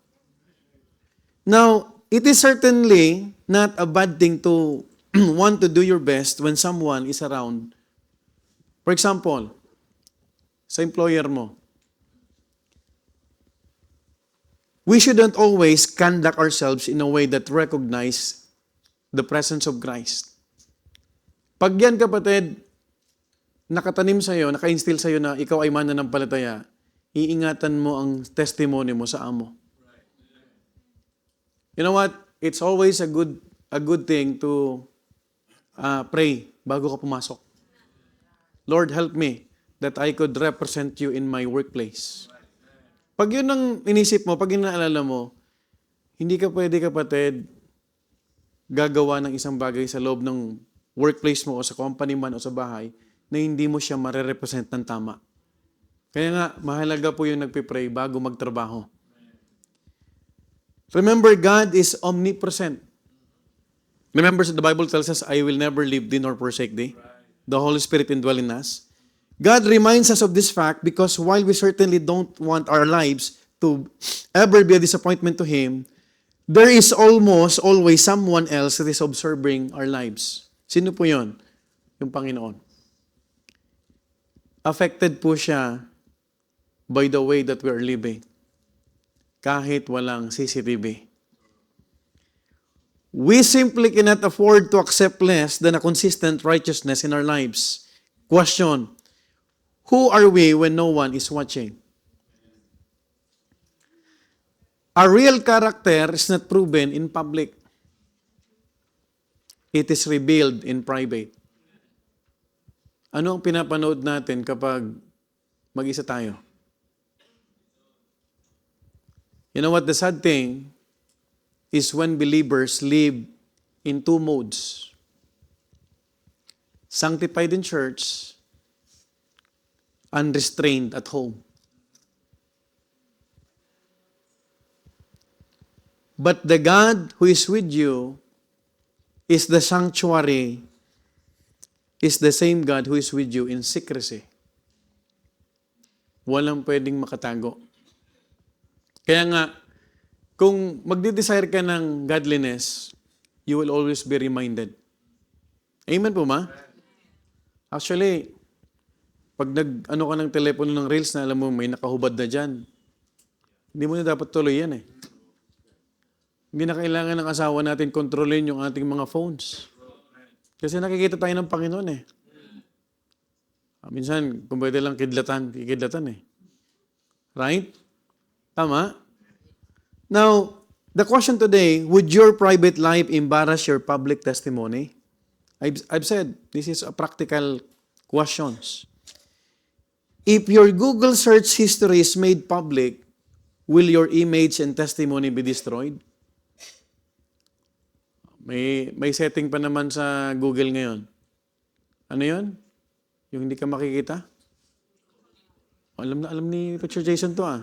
Now, it is certainly not a bad thing to want to do your best when someone is around. For example, sa employer mo, we shouldn't always conduct ourselves in a way that recognize the presence of Christ. Pag yan, kapatid, nakatanim sa'yo, naka-instill sa'yo na ikaw ay mananampalataya, iingatan mo ang testimony mo sa amo. You know what? It's always a good thing to pray bago ka pumasok. Lord, help me that I could represent you in my workplace. Pag yun ang inisip mo, pag yun naalala mo, hindi ka pwede, kapatid, gagawa ng isang bagay sa loob ng workplace mo o sa company man o sa bahay na hindi mo siya marerepresent ng tama. Kaya nga, mahalaga po yung nagpipray bago magtrabaho. Remember, God is omnipresent. Remember, the Bible tells us, I will never leave thee nor forsake thee. The Holy Spirit indwell in us. God reminds us of this fact because while we certainly don't want our lives to ever be a disappointment to Him, there is almost always someone else that is observing our lives. Sino po yon? Yung Panginoon. Affected po siya by the way that we are living. Kahit walang CCTV. We simply cannot afford to accept less than a consistent righteousness in our lives. Question, who are we when no one is watching? Our real character is not proven in public. It is revealed in private. Ano ang pinapanood natin kapag mag-isa tayo? You know what? The sad thing is when believers live in two modes. Sanctified in church, unrestrained at home. But the God who is with you is the sanctuary, is the same God who is with you in secrecy. Walang pwedeng makatago. Kaya nga, kung magde-desire ka ng godliness, you will always be reminded. Amen po ma? Actually, pag nag-ano ka ng telepono ng reels na alam mo may nakahubad na dyan, hindi mo na dapat tuloy yan eh. Hindi na kailangan ng asawa natin kontrolin yung ating mga phones. Kasi nakikita tayo ng Panginoon eh. Minsan, kung pwede lang kikidlatan eh. Right? Tama? Now, the question today, would your private life embarrass your public testimony? I've said, this is a practical questions. If your Google search history is made public, will your image and testimony be destroyed? May setting pa naman sa Google ngayon. Ano yun? Yung hindi ka makikita? Alam ni Richard Jason to ah.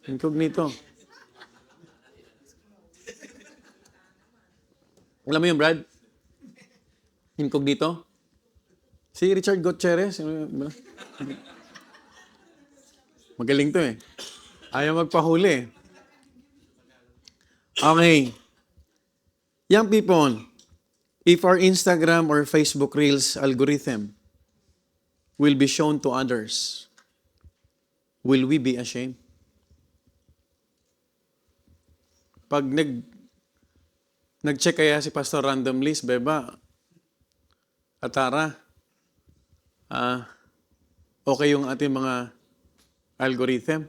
Incognito. Alam mo yun, Brad? Incognito? Si Richard Gutierrez. Magaling to eh. Ayaw magpahuli. Okay. Young people, if our Instagram or Facebook Reels algorithm will be shown to others, will we be ashamed? Pag nag-check kaya si Pastor Random List, Beba, Atara, okay yung ating mga algorithm.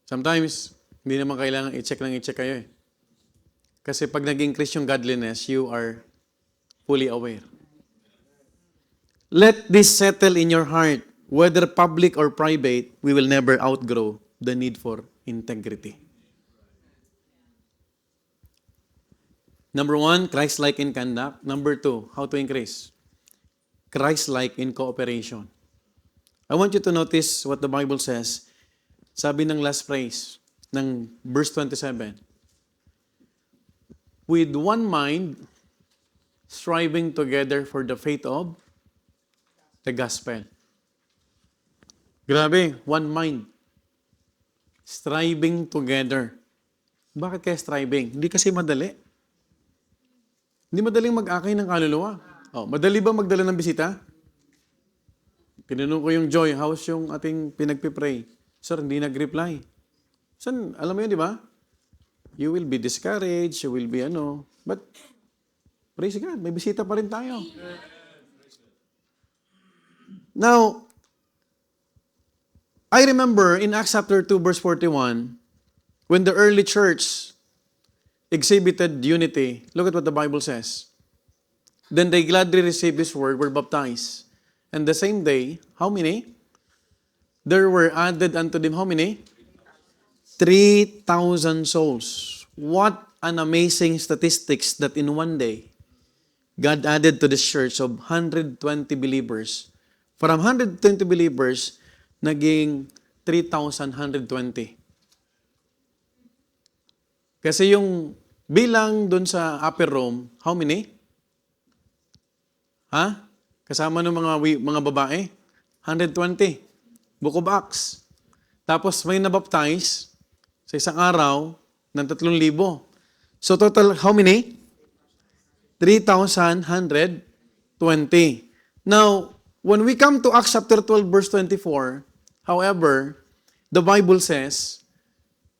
Sometimes, hindi naman kailangan i-check kayo eh. Kasi pag nag-increase yung godliness, you are fully aware. Let this settle in your heart. Whether public or private, we will never outgrow the need for integrity. Number 1, Christ-like in conduct. Number 2, how to increase? Christ-like in cooperation. I want you to notice what the Bible says. Sabi ng last phrase, ng verse 27. With one mind, striving together for the faith of the gospel. Grabe, one mind. Striving together. Bakit kaya striving? Hindi kasi madali. Hindi madaling mag-akay ng kaluluwa. Madali ba magdala ng bisita? Tinanong ko yung Joy, how's yung ating pinagpipray? Sir, hindi nag-reply. San, alam mo yun, di ba? You will be discouraged, you will be but praise God, may bisita pa rin tayo. Now, I remember in Acts chapter 2 verse 41, when the early church exhibited unity, look at what the Bible says. Then they gladly received this word, were baptized. And the same day, how many? There were added unto them, how many? 3,000 souls. What an amazing statistics that in one day, God added to this church of 120 believers. From 120 believers, naging 3,120. Kasi yung bilang dun sa upper room, how many? Kasama ng mga babae, 120. Book of Acts. Tapos may nabaptize sa isang araw ng 3,000. So total, how many? 3,120. Now, when we come to Acts chapter 12, verse 24, however, the Bible says,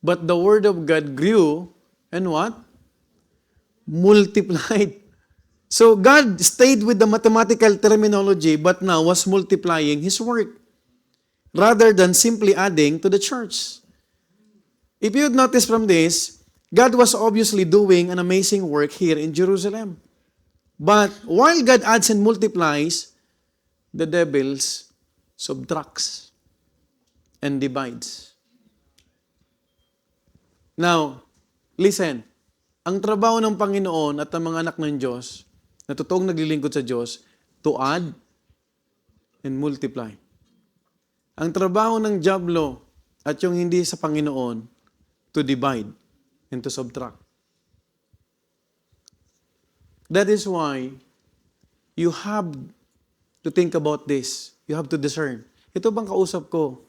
but the word of God grew and what? Multiplied. So God stayed with the mathematical terminology but now was multiplying His work rather than simply adding to the church. If you would notice from this, God was obviously doing an amazing work here in Jerusalem. But while God adds and multiplies, the devil subtracts and divides. Now, listen. Ang trabaho ng Panginoon at ng mga anak ng Diyos na totoong naglilingkod sa Diyos, to add and multiply. Ang trabaho ng dyablo at yung hindi sa Panginoon, to divide and to subtract. That is why you have to think about this. You have to discern. Ito bang kausap ko?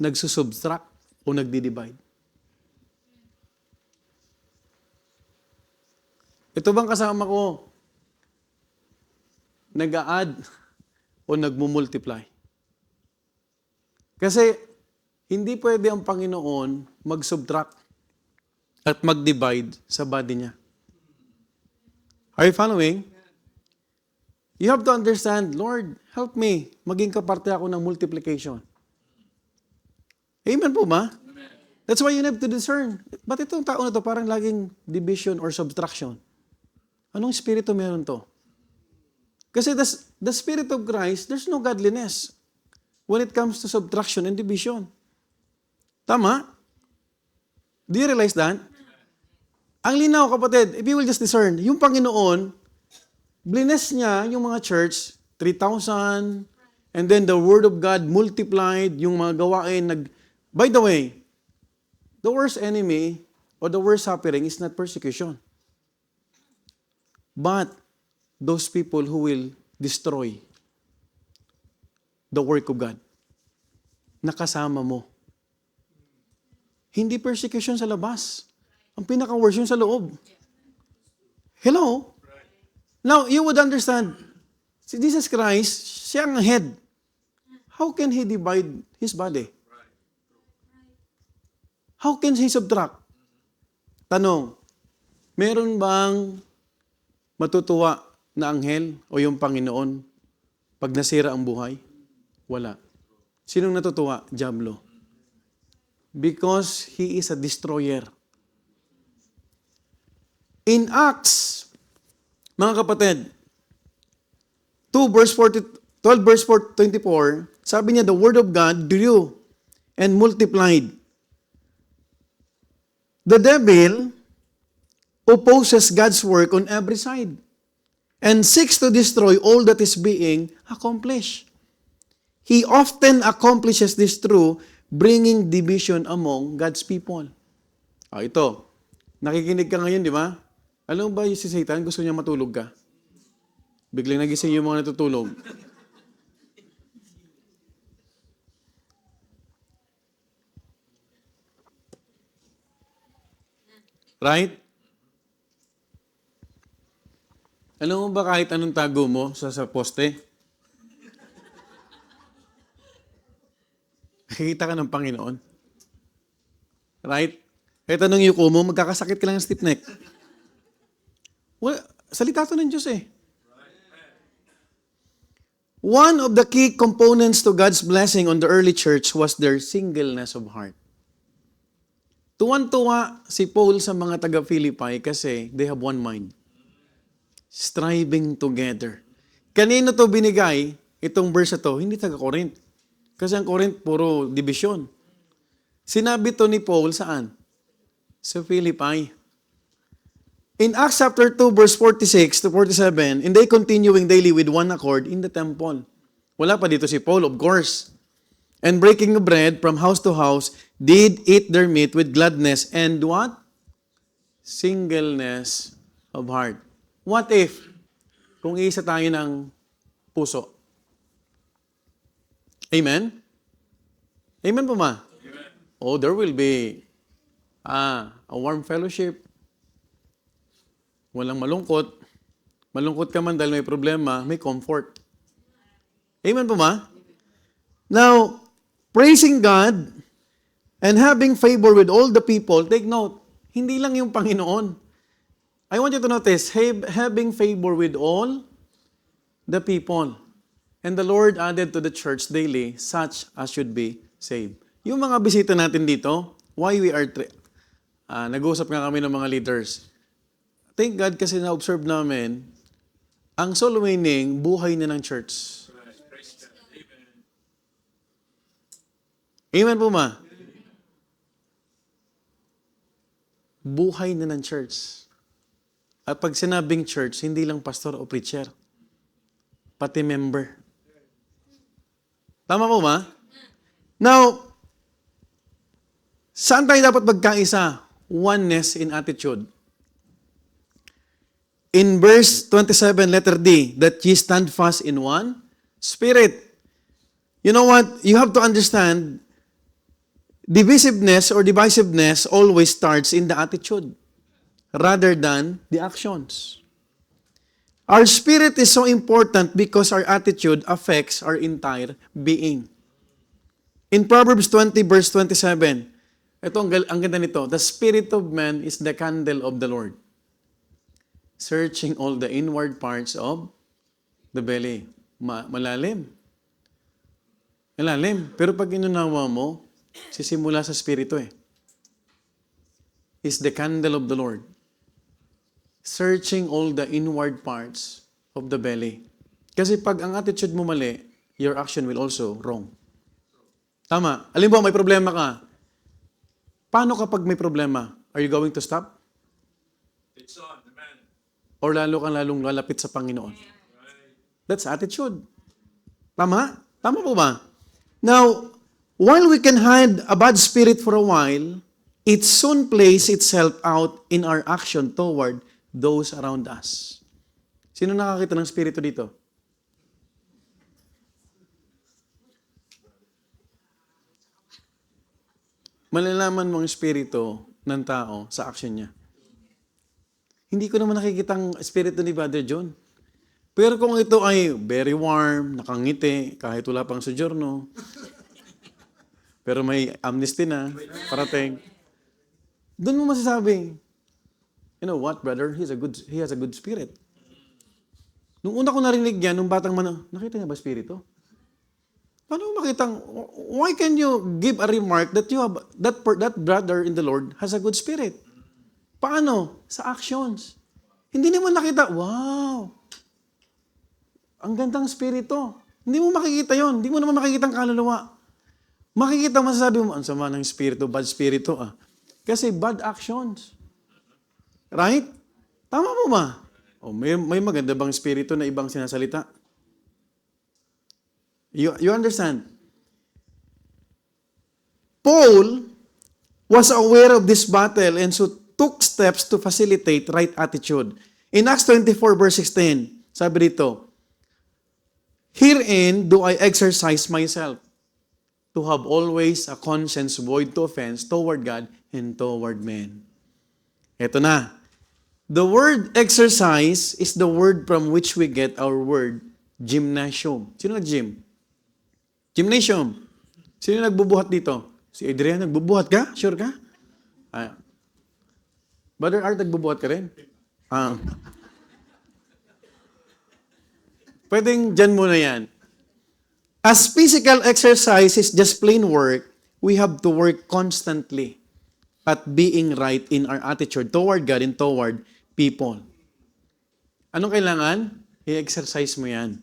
Nagsusubtract o nagdi-divide? Ito bang kasama ko? Nag-a-add o nagmumultiply? Kasi hindi pwede ang Panginoon mag-subtract at mag-divide sa body niya. Are you following? You have to understand, Lord, help me. Maging kaparte ako ng multiplication. Amen po ba? That's why you have to discern. Ba't itong tao na to parang laging division or subtraction? Anong spirito meron to? Kasi the Spirit of Christ, there's no godliness when it comes to subtraction and division. Tama? Do you realize that? Ang linaw, kapatid, if you will just discern, yung Panginoon, bless niya yung mga church, 3,000, and then the Word of God multiplied, yung mga gawain. By the way, the worst enemy or the worst suffering is not persecution. But those people who will destroy the work of God, nakasama mo. Hindi persecution sa labas. Ang pinaka-worst yun sa loob. Hello? Now, you would understand, si Jesus Christ, siya ang head. How can He divide His body? How can He subtract? Tanong, meron bang matutuwa na anghel o yung Panginoon pag nasira ang buhay? Wala. Sinong natutuwa? Diablo. Because he is a destroyer. In Acts, mga kapatid, 12 verse 24, sabi niya, the word of God grew and multiplied. The devil opposes God's work on every side and seeks to destroy all that is being accomplished. He often accomplishes this through bringing division among God's people. Ito. Nakikinig ka ngayon, di ba? Alam mo ba yung si Satan, gusto niya matulog ka? Biglang nagising yung mga natutulog. Right? Alam mo ba kahit anong tago mo sa poste? Nakikita ka ng Panginoon. Right? Kahit anong yuko mo, magkakasakit ka lang ng stiff neck. Well, salita to ng Diyos eh. One of the key components to God's blessing on the early church was their singleness of heart. Tuwan-tuwa si Paul sa mga taga-Philippi kasi they have one mind. Striving together. Kanino to binigay itong verse na to? Hindi taga-Corinth. Kasi ang Corinth, puro division. Sinabi to ni Paul saan? Sa Philippi. In Acts chapter 2, verse 46 to 47, and they continuing daily with one accord in the temple. Wala pa dito si Paul, of course. And breaking bread from house to house, did eat their meat with gladness and what? Singleness of heart. What if, kung iisa tayo ng puso. Amen? Amen po ma? Oh, there will be a warm fellowship. Walang malungkot. Malungkot ka man dahil may problema, may comfort. Amen po ma? Now, praising God and having favor with all the people, take note, hindi lang yung Panginoon. I want you to notice, having favor with all the people. And the Lord added to the church daily such as should be saved. Yung mga bisita natin dito, why we are, nag-uusap nga kami ng mga leaders. Thank God kasi na-observe namin, ang soul winning, buhay na ng church. Amen po ma? Buhay na ng church. At pag sinabing church, hindi lang pastor o preacher. Pati member. Tama po ma? Now, saan tayo dapat magkaisa? Oneness in attitude. In verse 27, letter D, that ye stand fast in one spirit. You know what? You have to understand, divisiveness or divisiveness always starts in the attitude rather than the actions. Our spirit is so important because our attitude affects our entire being. In Proverbs 20 verse 27, ito ang ganda nito, the spirit of man is the candle of the Lord, searching all the inward parts of the belly. Malalim. Malalim. Pero pag inunawa mo, sisimula sa spirito eh. Is the candle of the Lord, searching all the inward parts of the belly. Kasi pag ang attitude mo mali, your action will also wrong. Tama. Alam mo, may problema ka. Paano kapag may problema? Are you going to stop? It's on, amen. Or lalong lalapit sa Panginoon? That's attitude. Tama? Tama po ba? Now, while we can hide a bad spirit for a while, it soon plays itself out in our action toward those around us. Sino nakakita ng spirito dito? Malalaman mo ang spirito ng tao sa action niya. Hindi ko naman nakikita ang spirito ni Brother John. Pero kung ito ay very warm, nakangiti, kahit wala pang sojourno, pero may amnesty na, parating, doon mo masasabi, you know what, brother? He has a good spirit. Nung una ko narinig yan, nung batang nakita niya ba spirito? Paano mo makitang, why can you give a remark that you have, that brother in the Lord has a good spirit? Paano? Sa actions. Hindi naman nakita, wow, ang gandang spirito. Hindi mo makikita yon. Hindi mo naman makikita ang kaluluwa. Makikita mo, masasabi mo, ang sama ng spirito, bad spirito ah. Kasi bad actions. Right? Tama mo ba? O, may maganda bang spirito na ibang sinasalita? You understand? Paul was aware of this battle and so took steps to facilitate right attitude. In Acts 24 verse 16, sabi dito, herein do I exercise myself to have always a conscience void to offense toward God and toward men. Ito na. The word exercise is the word from which we get our word gymnasium. Sino nag-gym? Gymnasium. Sino nagbubuhat dito? Si Adrian, nagbubuhat ka? Sure ka? Brother Art, nagbubuhat ka rin? Pwedeng dyan muna yan. As physical exercise is just plain work, we have to work constantly at being right in our attitude toward God and toward people. Anong kailangan? I-exercise mo yan.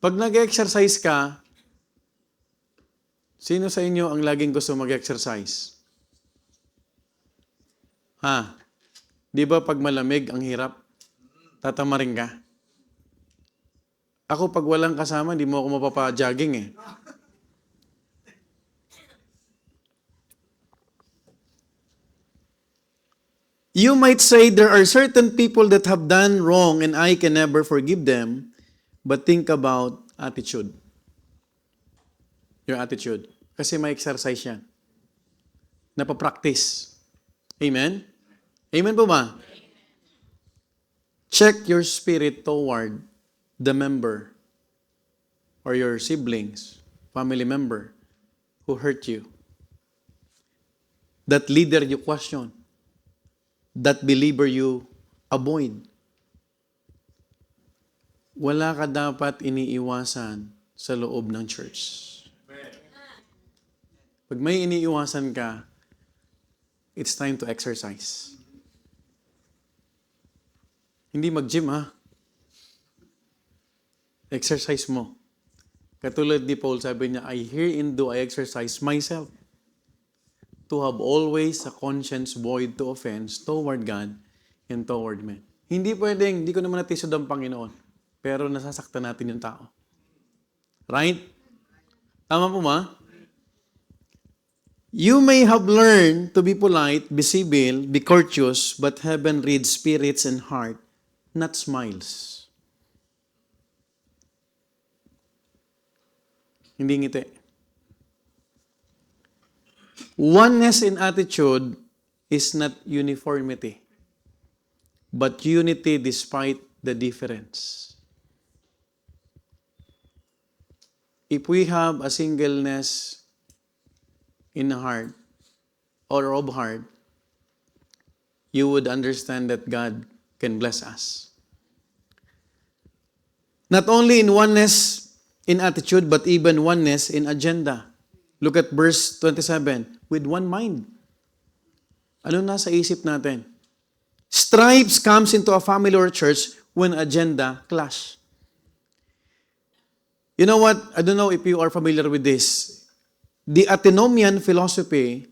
Pag nag-exercise ka, sino sa inyo ang laging gusto mag-exercise? Di ba pag malamig, ang hirap? Tatamarin ka? Ako, pag walang kasama, di mo ako mapapa-jogging eh. You might say there are certain people that have done wrong and I can never forgive them, but think about attitude. Your attitude. Kasi may exercise yan. Napapractice. Amen? Amen po ba? Check your spirit toward the member or your siblings, family member who hurt you. That leader you question. That believer you avoid. Wala ka dapat iniiwasan sa loob ng church. Pag may iniiwasan ka, it's time to exercise. Hindi mag-gym ha. Exercise mo. Katulad ni Paul, sabi niya, I herein do I exercise myself to have always a conscience void to offense toward God and toward men. Hindi pwedeng, hindi ko naman natisod ang Panginoon, pero nasasaktan natin yung tao. Right? Tama po ma? You may have learned to be polite, be civil, be courteous, but heaven reads spirits and heart, not smiles. Hindi ngiti. Oneness in attitude is not uniformity, but unity despite the difference. If we have a singleness in the heart or of heart, you would understand that God can bless us. Not only in oneness in attitude, but even oneness in agenda. Look at verse 27. With one mind. Ano nasa isip natin? Stripes comes into a family or church when agenda clash. You know what? I don't know if you are familiar with this. The antinomian philosophy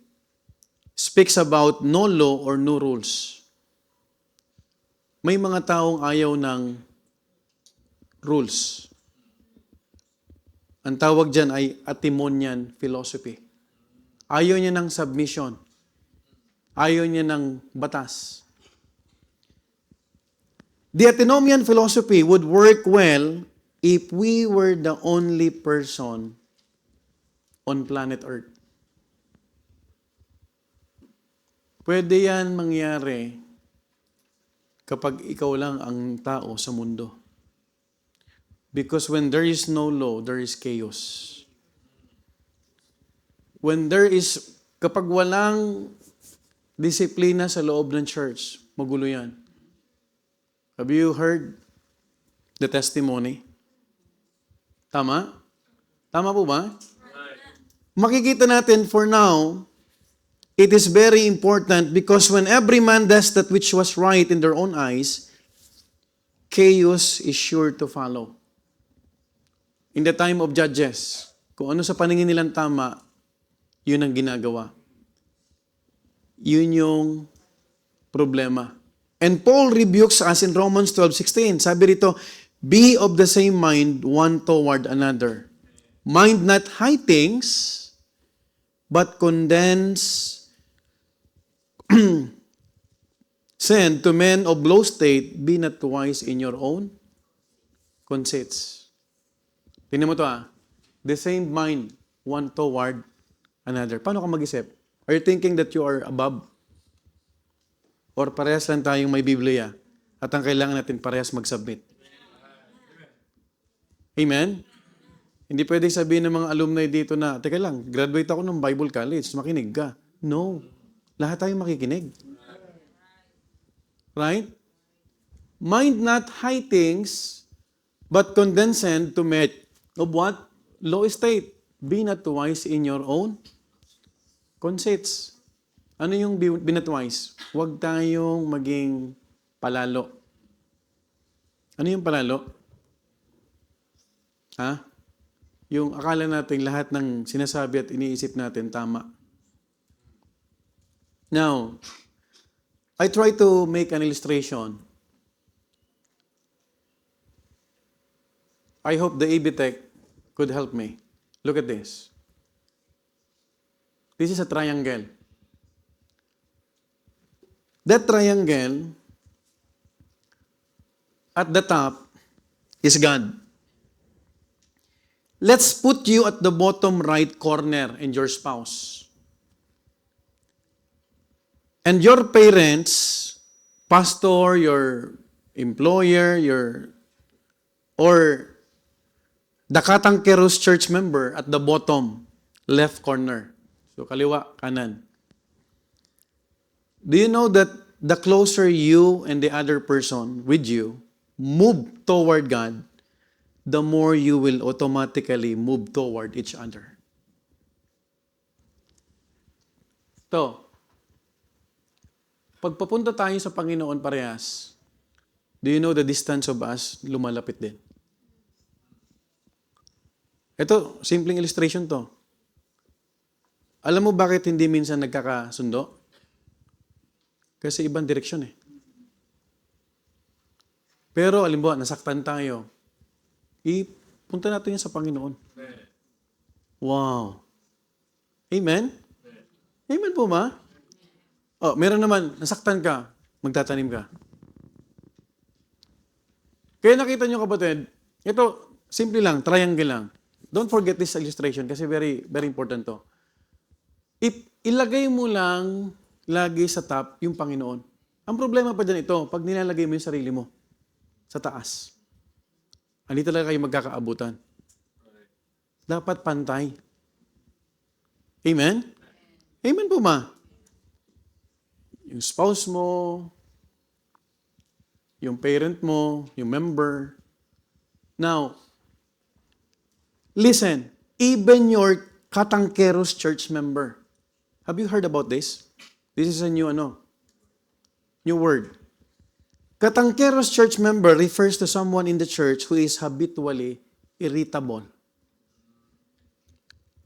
speaks about no law or no rules. May mga taong ayaw ng rules. Ang tawag dyan ay antinomian philosophy. Ayaw niya ng submission. Ayaw niya ng batas. The antinomian philosophy would work well if we were the only person on planet Earth. Pwede yan mangyari kapag ikaw lang ang tao sa mundo. Because when there is no law, there is chaos. Kapag walang disiplina sa loob ng church, magulo yan. Have you heard the testimony? Tama? Tama po ba? Makikita natin for now, it is very important because when every man does that which was right in their own eyes, chaos is sure to follow. In the time of Judges, kung ano sa paningin nilang tama, yun ang ginagawa. Yun yung problema. And Paul rebukes us in Romans 12:16. Sabi rito, be of the same mind one toward another. Mind not high things, but condense send to men of low state, be not wise in your own conceits. Tingnan mo to The same mind, one toward another. Paano ka mag-isip? Are you thinking that you are above? Or parehas lang tayong may Biblia at ang kailangan natin parehas mag-submit? Amen? Hindi pwede sabihin ng mga alumni dito na, teka lang, graduate ako ng Bible College, makinig ka. No. Lahat tayong makikinig. Right? Mind not high things, but condescend to meet of what? Low estate. Be not wise in your own conceits. Ano yung be not wise? Huwag tayong maging palalo. Ano yung palalo? Yung akala natin lahat ng sinasabi at iniisip natin tama. Now, I try to make an illustration. I hope the EB Tech could help me. Look at this. This is a triangle. That triangle at the top is God. Let's put you at the bottom right corner and your spouse. And your parents, pastor, your employer, or the Katangkeros church member at the bottom left corner. So kaliwa, kanan. Do you know that the closer you and the other person with you move toward God, the more you will automatically move toward each other? To, pag papunta tayo sa Panginoon parehas, do you know the distance of us lumalapit din? Ito, simpleng illustration to. Alam mo bakit hindi minsan nagkakasundo? Kasi ibang direksyon eh. Pero alimbawa, nasaktan tayo. Punta natin yan sa Panginoon. Wow. Amen? Amen po ma? Oh, meron naman, nasaktan ka, magtatanim ka. Kaya nakita nyo kapatid, ito, simple lang, triangle lang. Don't forget this illustration kasi very, very important to. Ilagay mo lang lagi sa top yung Panginoon. Ang problema pa dyan ito, pag nilalagay mo yung sarili mo sa taas, hindi talaga kayo magkakaabutan. Dapat pantay. Amen? Amen po ma? Yung spouse mo, yung parent mo, yung member. Now, listen, even your Katangkeros church member. Have you heard about this? This is a new word. Katangkeros church member refers to someone in the church who is habitually irritable,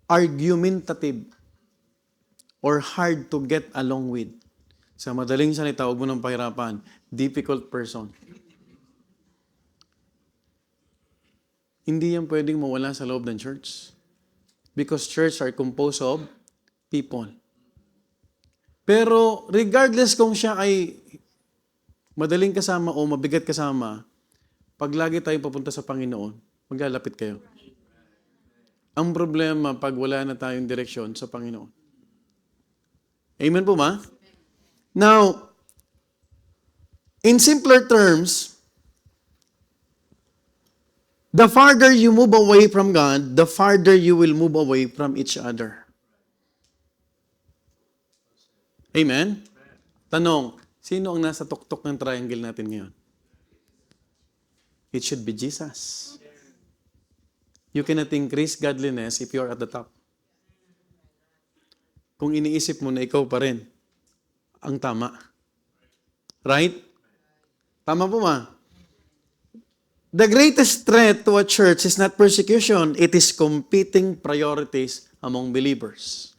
argumentative, or hard to get along with. Sa madaling salita, huwag mo nang pahirapan, difficult person. Hindi yan pwedeng mawala sa loob ng church. Because church are composed of people. Pero regardless kung siya ay madaling kasama o mabigat kasama, pag lagi tayong papunta sa Panginoon, maglalapit kayo. Ang problema pag wala na tayong direksyon sa Panginoon. Amen po ma? Now, in simpler terms, the farther you move away from God, the farther you will move away from each other. Amen? Tanong, sino ang nasa tuktok ng triangle natin ngayon? It should be Jesus. You cannot increase godliness if you're at the top. Kung iniisip mo na ikaw pa rin ang tama. Right? Tama po ma? The greatest threat to a church is not persecution, it is competing priorities among believers.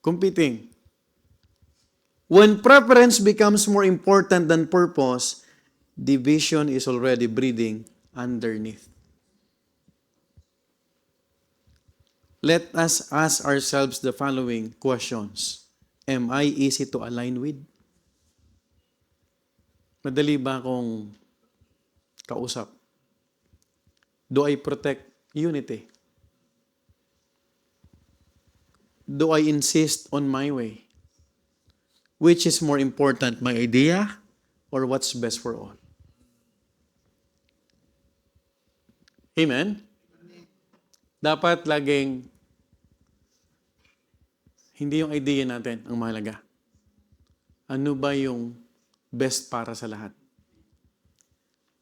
Competing. When preference becomes more important than purpose, division is already breeding underneath. Let us ask ourselves the following questions. Am I easy to align with? Madali ba akong kausap? Do I protect unity? Do I insist on my way? Which is more important, my idea or what's best for all? Amen? Dapat laging hindi yung idea natin ang mahalaga. Ano ba yung best para sa lahat?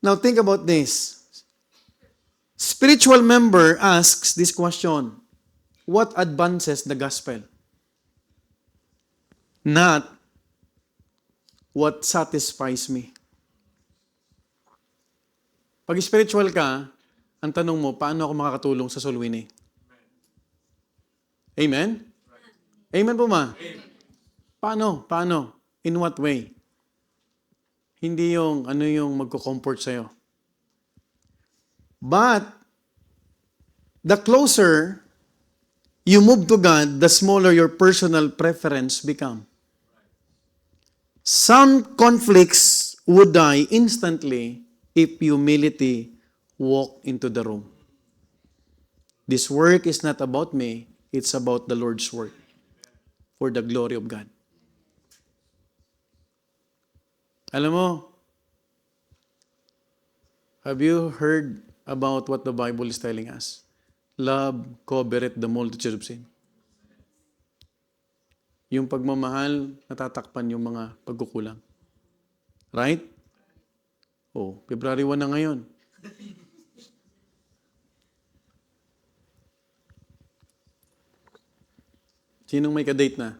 Now think about this. Spiritual member asks this question. What advances the gospel? Not what satisfies me. Pag spiritual ka, ang tanong mo, paano ako makakatulong sa soul winning? Amen? Amen po ma? Paano? Paano? In what way? Hindi yung magko-comfort sa'yo. But, the closer you move to God, the smaller your personal preference become. Some conflicts would die instantly if humility walk into the room. This work is not about me, it's about the Lord's work for the glory of God. Alam mo, have you heard about what the Bible is telling us? Love covereth the multitude of sin. Yung pagmamahal, natatakpan yung mga pagkukulang. Right? Oh, February 1 na ngayon. Sinong may ka-date na?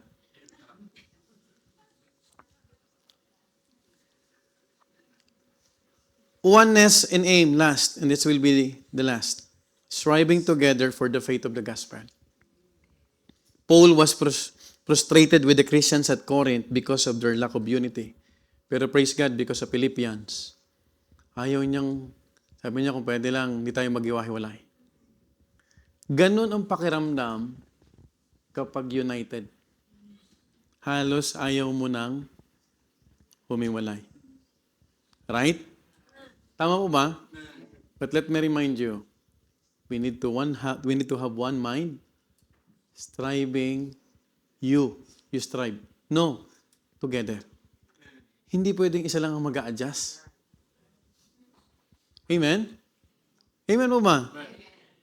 Oneness and aim, last, and this will be the last. Striving together for the faith of the gospel. Paul was frustrated with the Christians at Corinth because of their lack of unity. Pero praise God, because of Philippians, ayaw niyang, sabi niya kung pwede lang, hindi tayo mag-iwahiwalay. Ganon ang pakiramdam kapag united. Halos ayaw mo nang humiwalay. Right? Tama po ba? But let me remind you, we need to have one mind, striving, you strive. No, together. Hindi pwedeng isa lang ang mag-a-adjust. Amen? Amen po ba?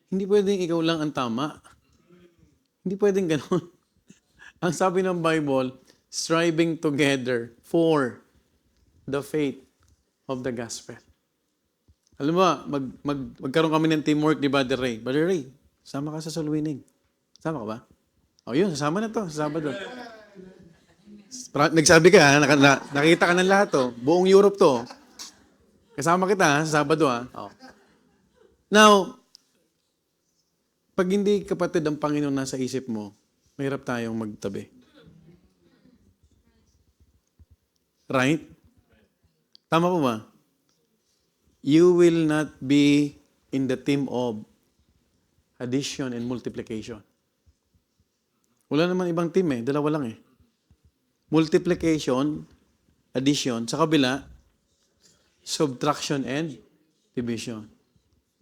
Hindi pwedeng ikaw lang ang tama. Hindi pwedeng ganun. Ang sabi ng Bible, striving together for the faith of the gospel. Alam mo, magkaroon kami ng teamwork ni Brother Ray. Brother Ray, sama ka sa soul winning. Sama ka ba? O yun, sasama na to, sa Sabado. Nagsabi ka, nakita ka ng lahat to. Buong Europe to. Kasama kita sa Sabado ha. Oh. Now, pag hindi kapatid ang Panginoon nasa isip mo, mahirap tayong magtabi. Right? Tama po ba? You will not be in the team of addition and multiplication. Wala naman ibang team eh. Dalawa lang eh. Multiplication, addition. Sa kabila, subtraction and division.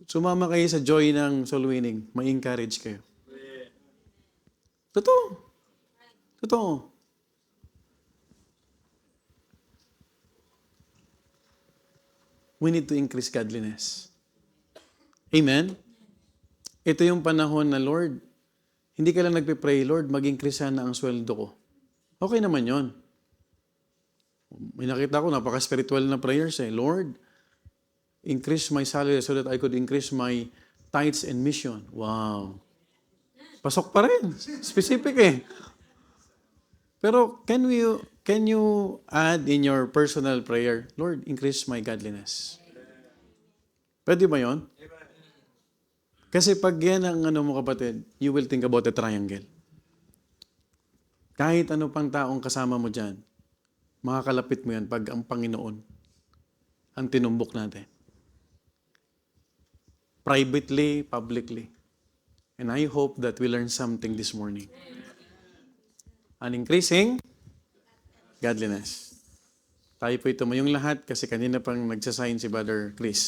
Sumama kayo sa joy ng soul winning. May encourage kayo. Totoo. Totoo. We need to increase godliness. Amen? Ito yung panahon na, Lord, hindi ka lang nagpe-pray, Lord, mag-increase sana ang sweldo ko. Okay naman yon. May nakita ko, napaka-spiritual na prayers eh. Lord, increase my salary so that I could increase my tithes and mission. Wow. Pasok pa rin. Specific eh. Pero can you add in your personal prayer, Lord, increase my godliness? Pwede ba yon? Kasi pag yan ang mo kapatid, you will think about the triangle. Kahit ano pang taong kasama mo dyan, makakalapit mo yan pag ang Panginoon ang tinumbok natin. Privately, publicly. And I hope that we learn something this morning. An increasing godliness. Tayo po ito mayong lahat kasi kanina pang nagsasign si Brother Chris.